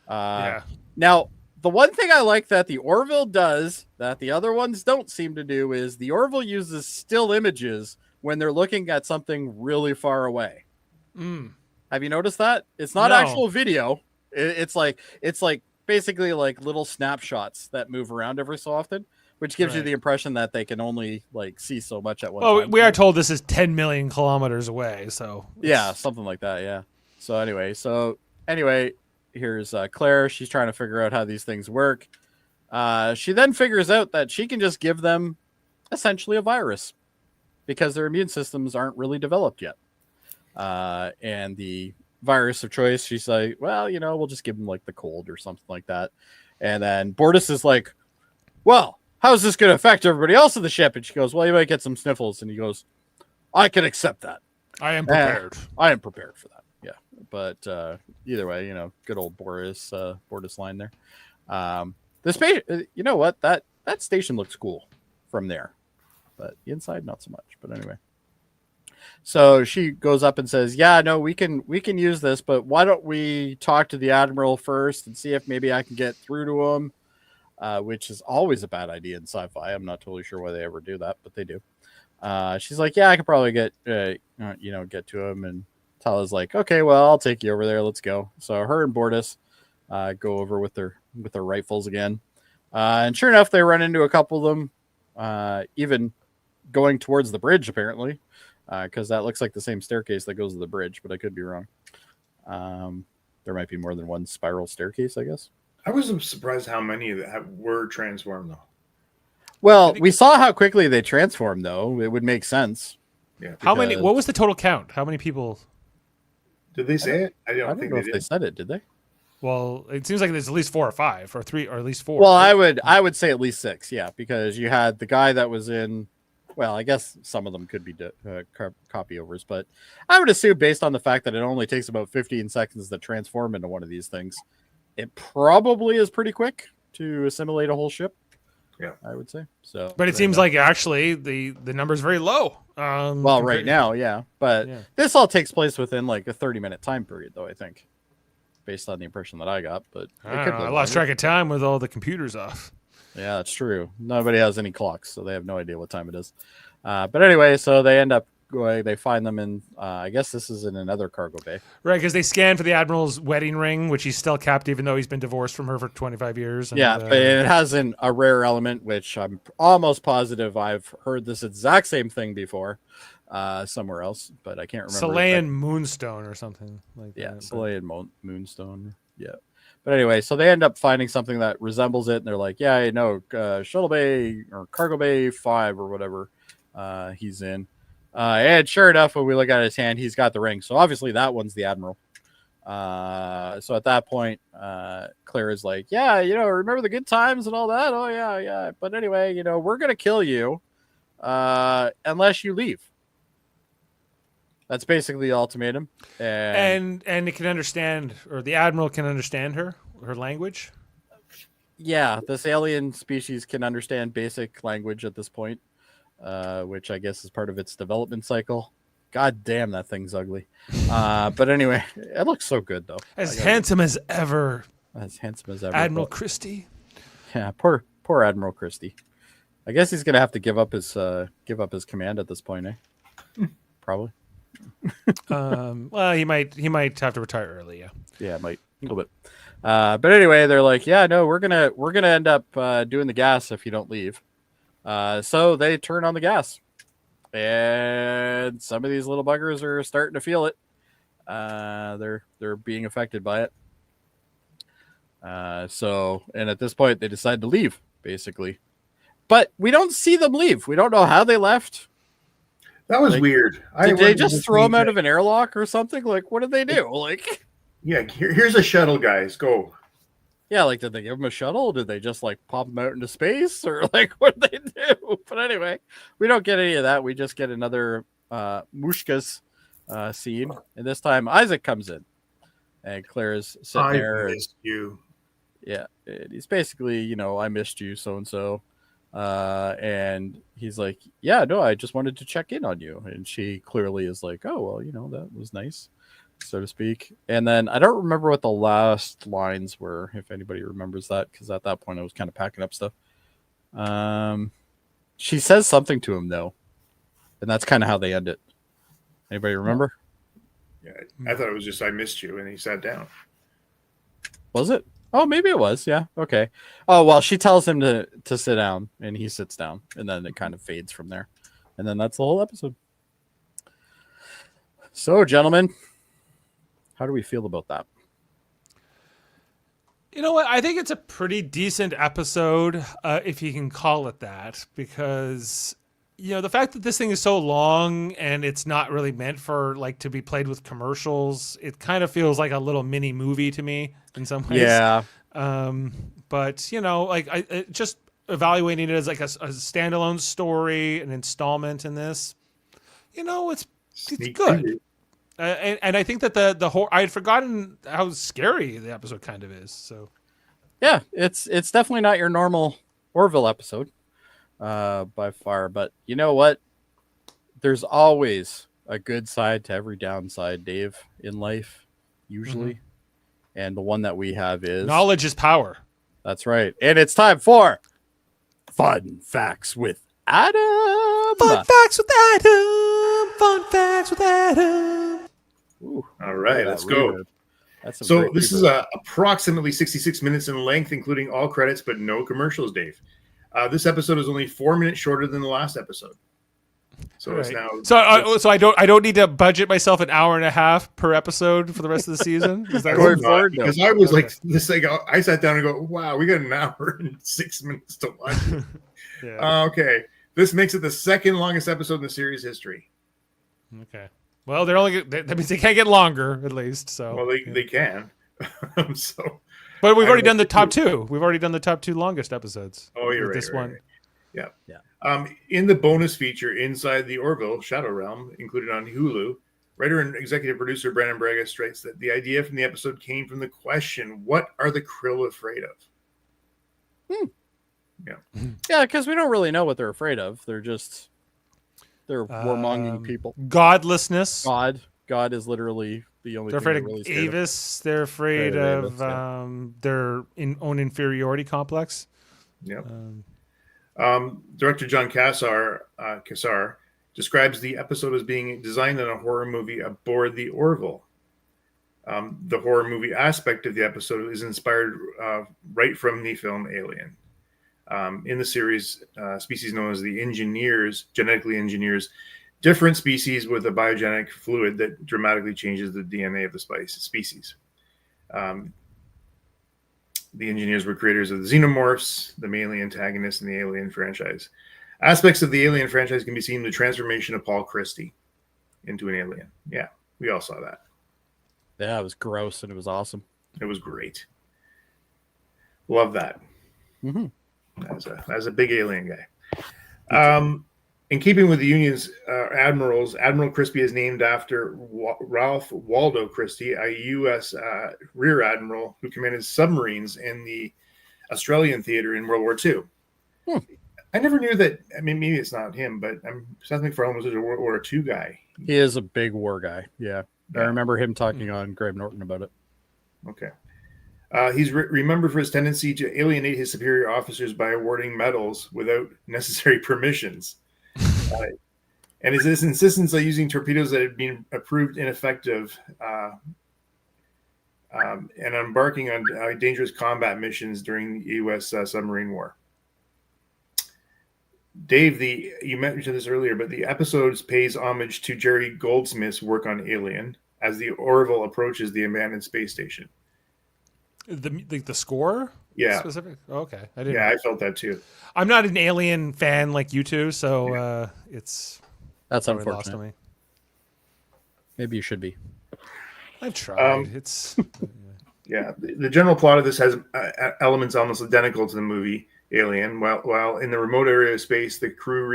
Now, the one thing I like that the Orville does that the other ones don't seem to do is the Orville uses still images when they're looking at something really far away. Have you noticed that? It's not actual video. It's like basically like little snapshots that move around every so often, which gives you the impression that they can only like see so much at one time. Well, we are told this is 10 million kilometers away, so yeah, something like that. Yeah. So anyway, here's Claire. She's trying to figure out how these things work. She then figures out that she can just give them essentially a virus because their immune systems aren't really developed yet. And the virus of choice, she's like, well, you know, we'll just give them like the cold or something like that. And then Bortus is like, well, how's this going to affect everybody else in the ship? And she goes, well, you might get some sniffles. And he goes, I can accept that. I am prepared. I am prepared for that. Yeah. But either way, you know, good old Bortus line there. The space, you know what? That station looks cool from there, but the inside, not so much. But anyway. So she goes up and says, yeah, no, we can use this, but why don't we talk to the Admiral first and see if maybe I can get through to him, which is always a bad idea in sci-fi. I'm not totally sure why they ever do that, but they do. She's like, yeah, I could probably get to him. And Tala's like, okay, well, I'll take you over there. Let's go. So her and Bortus go over with their rifles again. And sure enough, they run into a couple of them, even going towards the bridge, apparently. Because that looks like the same staircase that goes to the bridge, but I could be wrong. There might be more than one spiral staircase, I guess. I was surprised how many that were transformed, though. Well, we saw how quickly they transformed, though. It would make sense. Yeah. How many? What was the total count? How many people? Did they say it? I don't think know if they said it. Did they? Well, it seems like there's at least 4 or 5 or 3 or at least 4. Well, right? I would say at least 6, yeah, because you had the guy that was in. Well, I guess some of them could be copy overs, but I would assume based on the fact that it only takes about 15 seconds to transform into one of these things, it probably is pretty quick to assimilate a whole ship. Yeah, I would say so. But it seems like actually the number is very low. Well, right now, yeah, but this all takes place within like a 30-minute time period, though. I think, based on the impression that I got. But I lost track of time with all the computers off. Yeah, that's true. Nobody has any clocks, so they have no idea what time it is. But anyway, so they end up going. They find them in. I guess this is in another cargo bay. Right, because they scan for the admiral's wedding ring, which he's still kept, even though he's been divorced from her for 25 years. And, yeah, but it has a rare element, which I'm almost positive I've heard this exact same thing before somewhere else, but I can't remember. Salean Moonstone or something like that. Yeah, Salean Moonstone. Yeah. But anyway, so they end up finding something that resembles it, and they're like, yeah, Shuttle Bay or Cargo Bay 5 or whatever he's in. And sure enough, when we look at his hand, he's got the ring. So obviously that one's the Admiral. So at that point, Claire is like, yeah, remember the good times and all that? Oh, yeah. But anyway, we're going to kill you unless you leave. That's basically the ultimatum. And it can understand, or the Admiral can understand her language? Yeah, this alien species can understand basic language at this point, which I guess is part of its development cycle. God damn, that thing's ugly. But anyway, it looks so good, though. As handsome as ever. As handsome as ever. Admiral Christie. Yeah, poor Admiral Christie. I guess he's gonna have to give up his command at this point, eh? Probably. Well, he might have to retire early. Yeah, might a little bit. But anyway, they're like, yeah, no, we're gonna end up doing the gas if you don't leave. So they turn on the gas, and some of these little buggers are starting to feel it. They're being affected by it. And at this point, they decide to leave, basically. But we don't see them leave. We don't know how they left. That was weird. Did they just throw them out of an airlock or something? Like, what did they do? Like, yeah, here's a shuttle, guys. Go. Yeah, like, did they give them a shuttle? Did they just like pop them out into space, or like, what did they do? But anyway, we don't get any of that. We just get another Mushka's scene, and this time Isaac comes in, and Claire's sitting there. I missed you. Yeah, and he's basically, I missed you, so and so. And he's like, yeah, no, I just wanted to check in on you. And she clearly is like, oh, well, that was nice, so to speak. And then I don't remember what the last lines were, if anybody remembers that, because at that point I was kind of packing up stuff. She says something to him, though, and that's kind of how they end it. Anybody remember? Yeah, I thought it was just, I missed you, and he sat down. Was it? Oh, maybe it was. Yeah. Okay. Oh, well, she tells him to sit down, and he sits down, and then it kind of fades from there. And then that's the whole episode. So, gentlemen, how do we feel about that? You know what? I think it's a pretty decent episode, if you can call it that, because the fact that this thing is so long and it's not really meant for like to be played with commercials, it kind of feels like a little mini movie to me in some ways. Yeah. But like I just evaluating it as like a standalone story, an installment in this, it's good. And I think that the whole, I had forgotten how scary the episode kind of is. So yeah, it's definitely not your normal Orville episode. By far, but you know what? There's always a good side to every downside, Dave, in life, usually. And the one that we have is knowledge is power. That's right. And it's time for Fun Facts with Adam. Fun Facts with Adam. Fun Facts with Adam. Ooh, all right, let's go. So this is approximately 66 minutes in length, including all credits, but no commercials, Dave. This episode is only 4 minutes shorter than the last episode. So it's now. So I don't need to budget myself an hour and a half per episode for the rest of the season. Is that going forward? Because I was like this. I sat down and go, "Wow, we got an hour and 6 minutes to watch." Okay, this makes it the second longest episode in the series history. Okay. Well, that means they can't get longer, at least. So they can. So, but we've already done the top two. We've already done the top 2 longest episodes. Oh, you're right. This one. Right. Yeah. In the bonus feature Inside the Orville Shadow Realm, included on Hulu, writer and executive producer Brandon Braga states that the idea from the episode came from the question, "What are the Krill afraid of?" Yeah, because we don't really know what they're afraid of. They're warmonging people. Godlessness. God is literally the only. They're thing afraid of really Avis. They're afraid of their own inferiority complex. Yep. Director John Cassar describes the episode as being designed in a horror movie aboard the Orville. The horror movie aspect of the episode is inspired right from the film Alien. In the series, species known as the engineers genetically engineers different species with a biogenic fluid that dramatically changes the DNA of the species. The engineers were creators of the Xenomorphs, the mainly antagonists in the Alien franchise. Aspects of the Alien franchise can be seen in the transformation of Paul Christie into an alien. Yeah, we all saw that. Yeah, it was gross and it was awesome. It was great. Love that. Mm-hmm. As a big alien guy. In keeping with the Union's admirals, Admiral Crispy is named after Ralph Waldo Christie, a U.S. Rear Admiral who commanded submarines in the Australian theater in World War II. I never knew that. I mean, maybe it's not him, but Seth MacFarlane was a World War II guy. He is a big war guy. Yeah. I remember him talking on Graham Norton about it. Okay. He's remembered for his tendency to alienate his superior officers by awarding medals without necessary permissions. And his insistence on using torpedoes that had been approved ineffective and embarking on dangerous combat missions during the U.S. Submarine War. Dave, you mentioned this earlier, but the episode pays homage to Jerry Goldsmith's work on Alien as the Orville approaches the abandoned space station. The score? Yeah. Specific? Oh, okay. I didn't. Yeah, I felt that too. I'm not an Alien fan like you two, so that's unfortunate. Lost to me. Maybe you should be. I've tried. It's yeah. The general plot of this has elements almost identical to the movie Alien. While in the remote area of space, the crew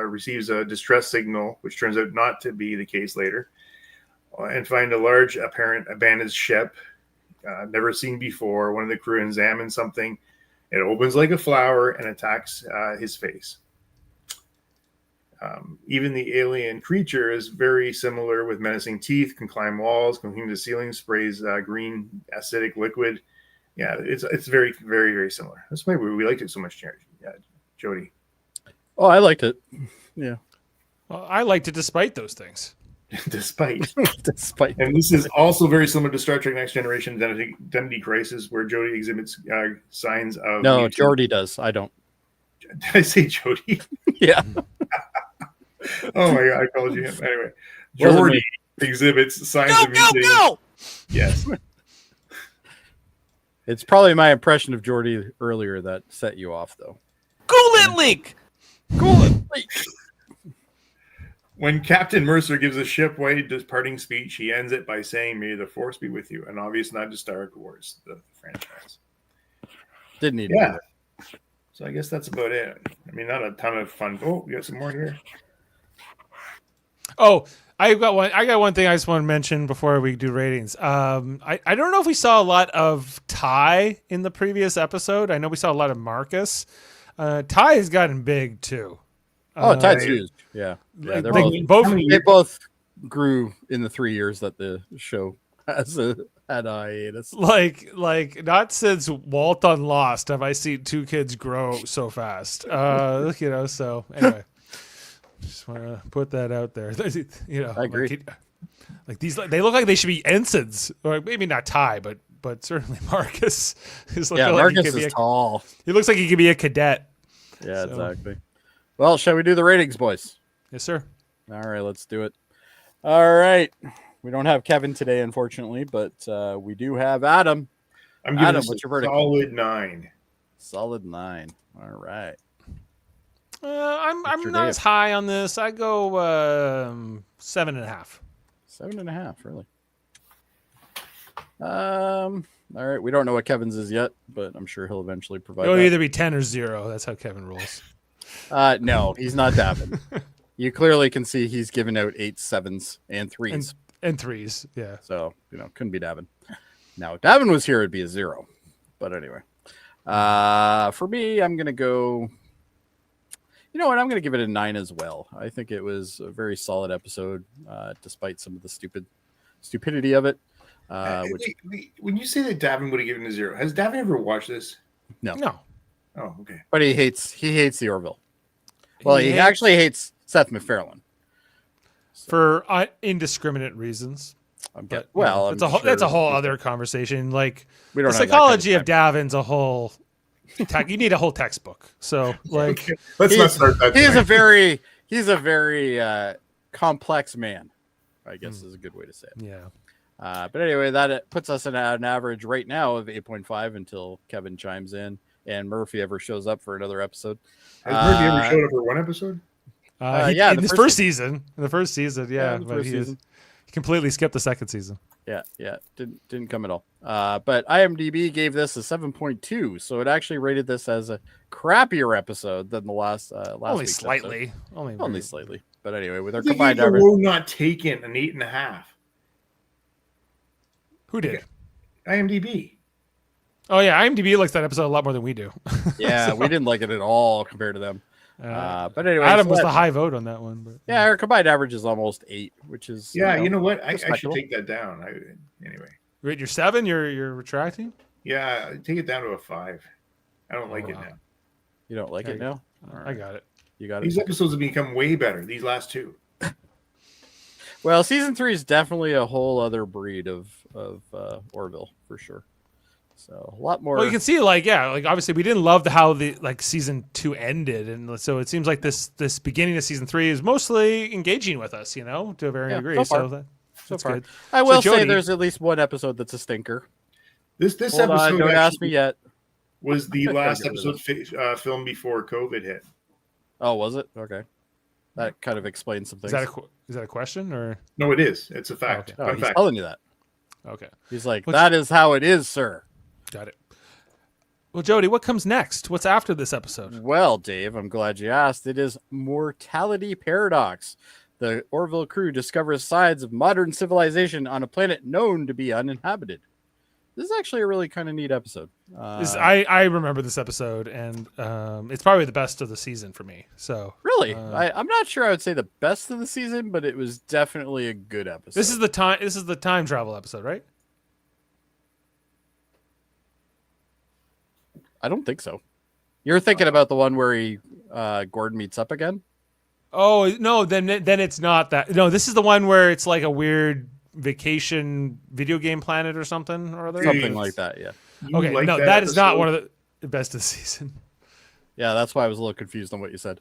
receives a distress signal, which turns out not to be the case later, and find a large, apparent abandoned ship. Never seen before. One of the crew examines something. It opens like a flower and attacks his face. Even the alien creature is very similar with menacing teeth, can climb walls, can climb the ceiling, sprays green acidic liquid. Yeah, it's very, very, very similar. That's why we liked it so much, Jody. Oh, I liked it. Yeah. Well, I liked it despite those things. Despite. Despite. And this is also very similar to Star Trek Next Generation Identity Crisis, where Jody exhibits signs of... No, Jody does. I don't. Did I say Jody? Yeah. Oh my God, I called you him. Anyway, Jody exhibits signs of mutation. Go! Yes. It's probably my impression of Jody earlier that set you off, though. Coolant leak! Coolant leak! When Captain Mercer gives a shipwide departing speech, he ends it by saying, "May the Force be with you," an obvious nod to Star Wars, the franchise. Didn't need to do that. So I guess that's about it. I mean, not a ton of fun. Oh, we got some more here. Oh, I got one thing I just want to mention before we do ratings. I don't know if we saw a lot of Ty in the previous episode. I know we saw a lot of Marcus. Ty has gotten big too. Oh, Ty's huge. Yeah. Yeah, they both grew in the 3 years that the show had a hiatus. Like not since Walt on Lost have I seen two kids grow so fast. So anyway. Just want to put that out there. I agree. Like these, they look like they should be ensigns, or maybe not Ty, but certainly Marcus is. Marcus is tall. He looks like he could be a cadet. Yeah, exactly. Well, shall we do the ratings, boys? Yes, sir. All right, let's do it. All right, we don't have Kevin today, unfortunately, but we do have Adam. I'm giving Adam, what's your verdict? Solid 9. Solid 9. All right. I'm not as high on this. I go 7.5. 7.5, really. All right. We don't know what Kevin's is yet, but I'm sure he'll eventually provide. It'll that. either be 10 or 0. That's how Kevin rolls. No, he's not Davin. You clearly can see he's given out 8 7s and 3s. And 3s, yeah. So, couldn't be Davin. Now, if Davin was here, it'd be a 0. But anyway. For me, I'm going to go... You know what? I'm going to give it a 9 as well. I think it was a very solid episode, despite some of the stupidity of it. When you say that Davin would have given it a 0, has Davin ever watched this? No. Oh, okay. But he hates the Orville. Well, he actually hates Seth MacFarlane. For indiscriminate reasons. But, well, that's a whole other conversation. Like, we don't the psychology of Davin's a whole... you need a whole textbook. So, like... Okay. Let's not start that. He's a very complex man, I guess is a good way to say it. Yeah. But anyway, that puts us at an average right now of 8.5 until Kevin chimes in and Murphy ever shows up for another episode. Has Murphy ever showed up for one episode? In the first season. In the first season, yeah. But he completely skipped the second season. Yeah. Didn't come at all. But IMDb gave this a 7.2, so it actually rated this as a crappier episode than the last Only slightly. Episode. Only slightly. But anyway, with our combined average, not taken an 8.5. Who did? IMDb. Oh yeah, IMDb likes that episode a lot more than we do. Yeah, so. We didn't like it at all compared to them. But anyway, Adam was the high vote on that one. But, yeah, our combined average is almost 8, which is you know what? I should take that down. Anyway, you're 7. You're retracting. Yeah, take it down to a 5. I don't like it now. You don't like it now? Right. I got it. You got it. These episodes have become way better. These last 2. Well, season 3 is definitely a whole other breed of Orville for sure. So a lot more. Well, you can see, obviously we didn't love how the season 2 ended, and so it seems like this beginning of season 3 is mostly engaging with us, to a varying degree. So that's good. I will say there's at least one episode that's a stinker. This episode, don't ask me yet. Was the last episode filmed before COVID hit? Oh, was it? Okay, that kind of explains some things. Is that a question or no? It is. It's a fact. Okay. He's telling you that. Okay. He's like, that is how it is, sir. Got it. Well, Jody, what comes next? What's after this episode? Well, Dave, I'm glad you asked. It is Mortality Paradox. The Orville crew discovers signs of modern civilization on a planet known to be uninhabited. This is actually a really kind of neat episode. I remember this episode, and it's probably the best of the season for me. So really, I'm not sure I would say the best of the season, but it was definitely a good episode. This is the time travel episode, right? I don't think so. You're thinking about the one where Gordon meets up again? Oh no, then it's not that. No, this is the one where it's like a weird vacation video game planet or something or other. Something like that, yeah. Okay, no, that is not one of the best of the season. Yeah, that's why I was a little confused on what you said.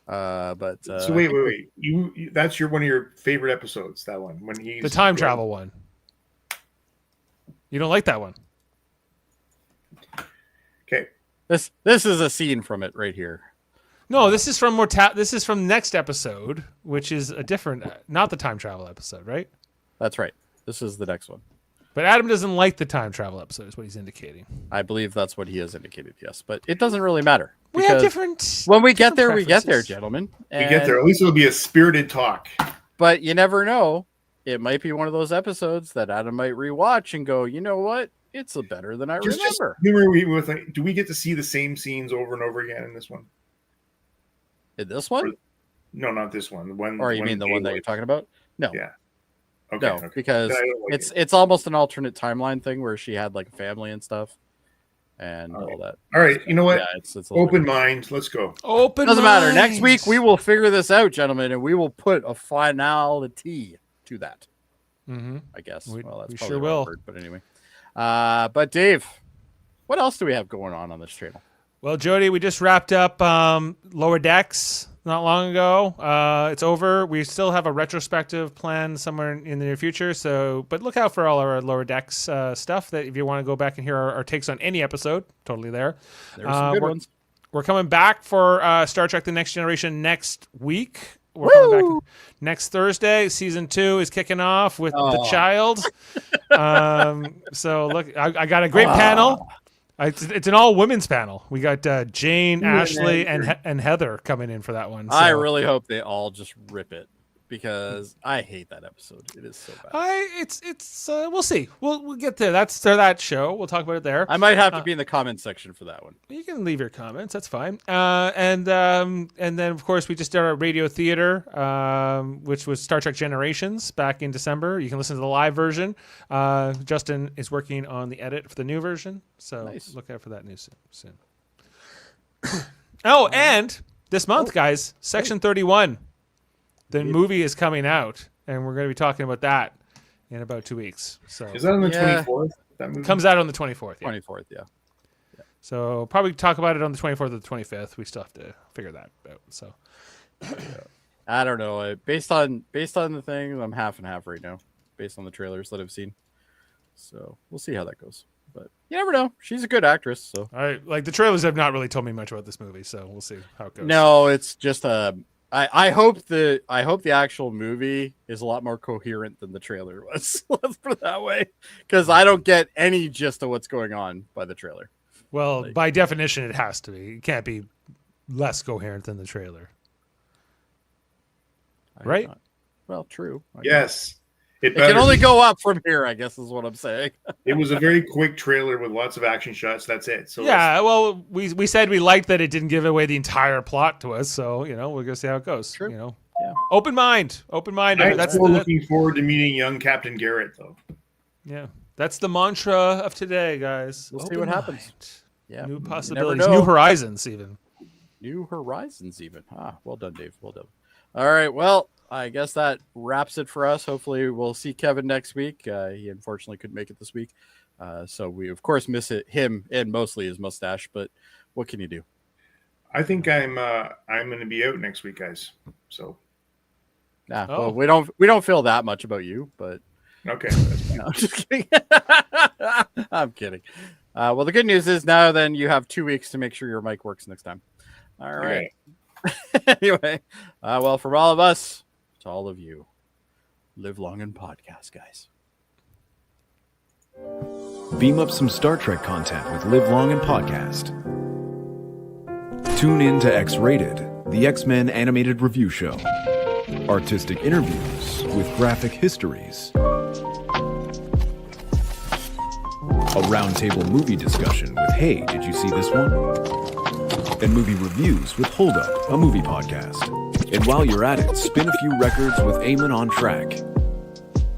But so wait. You that's one of your favorite episodes. That one when he's the time travel one. You don't like that one? Okay. This is a scene from it right here. No, this is from This is from next episode, which is a different, not the time travel episode, right? That's right. This is the next one. But Adam doesn't like the time travel episode, is what he's indicating. I believe that's what he has indicated. Yes, but it doesn't really matter. We have different. When we get there, we get there, gentlemen. We get there. At least it'll be a spirited talk. But you never know. It might be one of those episodes that Adam might rewatch and go, you know what? It's better than I remember. Do we get to see the same scenes over and over again in this one? In this one? No, not this one. Or you mean the one that you're talking about? No. Yeah. Okay. No, because it's almost an alternate timeline thing where she had like a family and stuff and all that. All right. You know what? Yeah, it's open mind. Let's go. Doesn't matter. Next week we will figure this out, gentlemen, and we will put a finality to that. Mm-hmm. I guess. We that's sure will. Word, but anyway. But Dave, what else do we have going on this channel? Well, Jody, we just wrapped up Lower Decks not long ago. It's over. We still have a retrospective plan somewhere in the near future. But look out for all our Lower Decks stuff. That if you want to go back and hear our takes on any episode, totally there. There's some good ones. We're coming back for Star Trek: The Next Generation next week. We're coming back next Thursday. Season 2 is kicking off with The Child. So look, I got a great panel. It's an all women's panel. We got Jane, Ashley, and Heather coming in for that one. So. I really hope they all just rip it, because I hate that episode. It is so bad. We'll see. We'll get there. That's that show. We'll talk about it there. I might have to be in the comment section for that one. You can leave your comments. That's fine. And then of course we just did our radio theater, which was Star Trek Generations back in December. You can listen to the live version. Justin is working on the edit for the new version, so nice. Look out for that news soon. And this month, guys, Section 31. The movie is coming out, and we're going to be talking about that in about 2 weeks. So is that on the 24th? That movie comes out on the 24th. Yeah. 24th, yeah. So probably talk about it on the 24th or the 25th. We still have to figure that out. So I don't know. Based on the thing, I'm half and half right now, based on the trailers that I've seen. So we'll see how that goes. But you never know. She's a good actress. So the trailers have not really told me much about this movie. So we'll see how it goes. No, it's just I hope the actual movie is a lot more coherent than the trailer was. Let's put it that way, because I don't get any gist of what's going on by the trailer. Well, by definition, it has to be. It can't be less coherent than the trailer, right? Well, true. Yes, it can only go up from here, I guess, is what I'm saying. It was a very quick trailer with lots of action shots. That's it. So yeah, well, we said we liked that it didn't give away the entire plot to us. So we're gonna see how it goes. True. Yeah. Open mind. I'm still looking forward to meeting young Captain Garrett, though. Yeah, that's the mantra of today, guys. We'll see what happens. Yeah, new possibilities, new horizons, even. New horizons, even. Well done, Dave. Well done. All right. Well, I guess that wraps it for us. Hopefully we'll see Kevin next week. He unfortunately couldn't make it this week. So we, of course, miss him and mostly his mustache. But what can you do? I think I'm going to be out next week, guys. So. Well, we don't feel that much about you, but. Okay. That's fine. No, I'm just kidding. I'm kidding. Well, the good news is now then you have 2 weeks to make sure your mic works next time. All right. Okay. Anyway, well, from all of us to all of you, live long and podcast, guys. Beam up some Star Trek content with Live Long and Podcast. Tune in to X-Rated, the X-Men animated review show. Artistic interviews with graphic histories. A roundtable movie discussion with Hey, did you see this one? And movie reviews with Hold Up, a movie podcast. And while you're at it, spin a few records with Eamon on Track.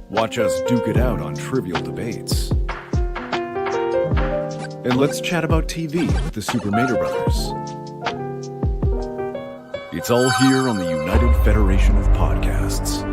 Watch us duke it out on trivial debates. And let's chat about TV with the Super Mater Brothers. It's all here on the United Federation of Podcasts.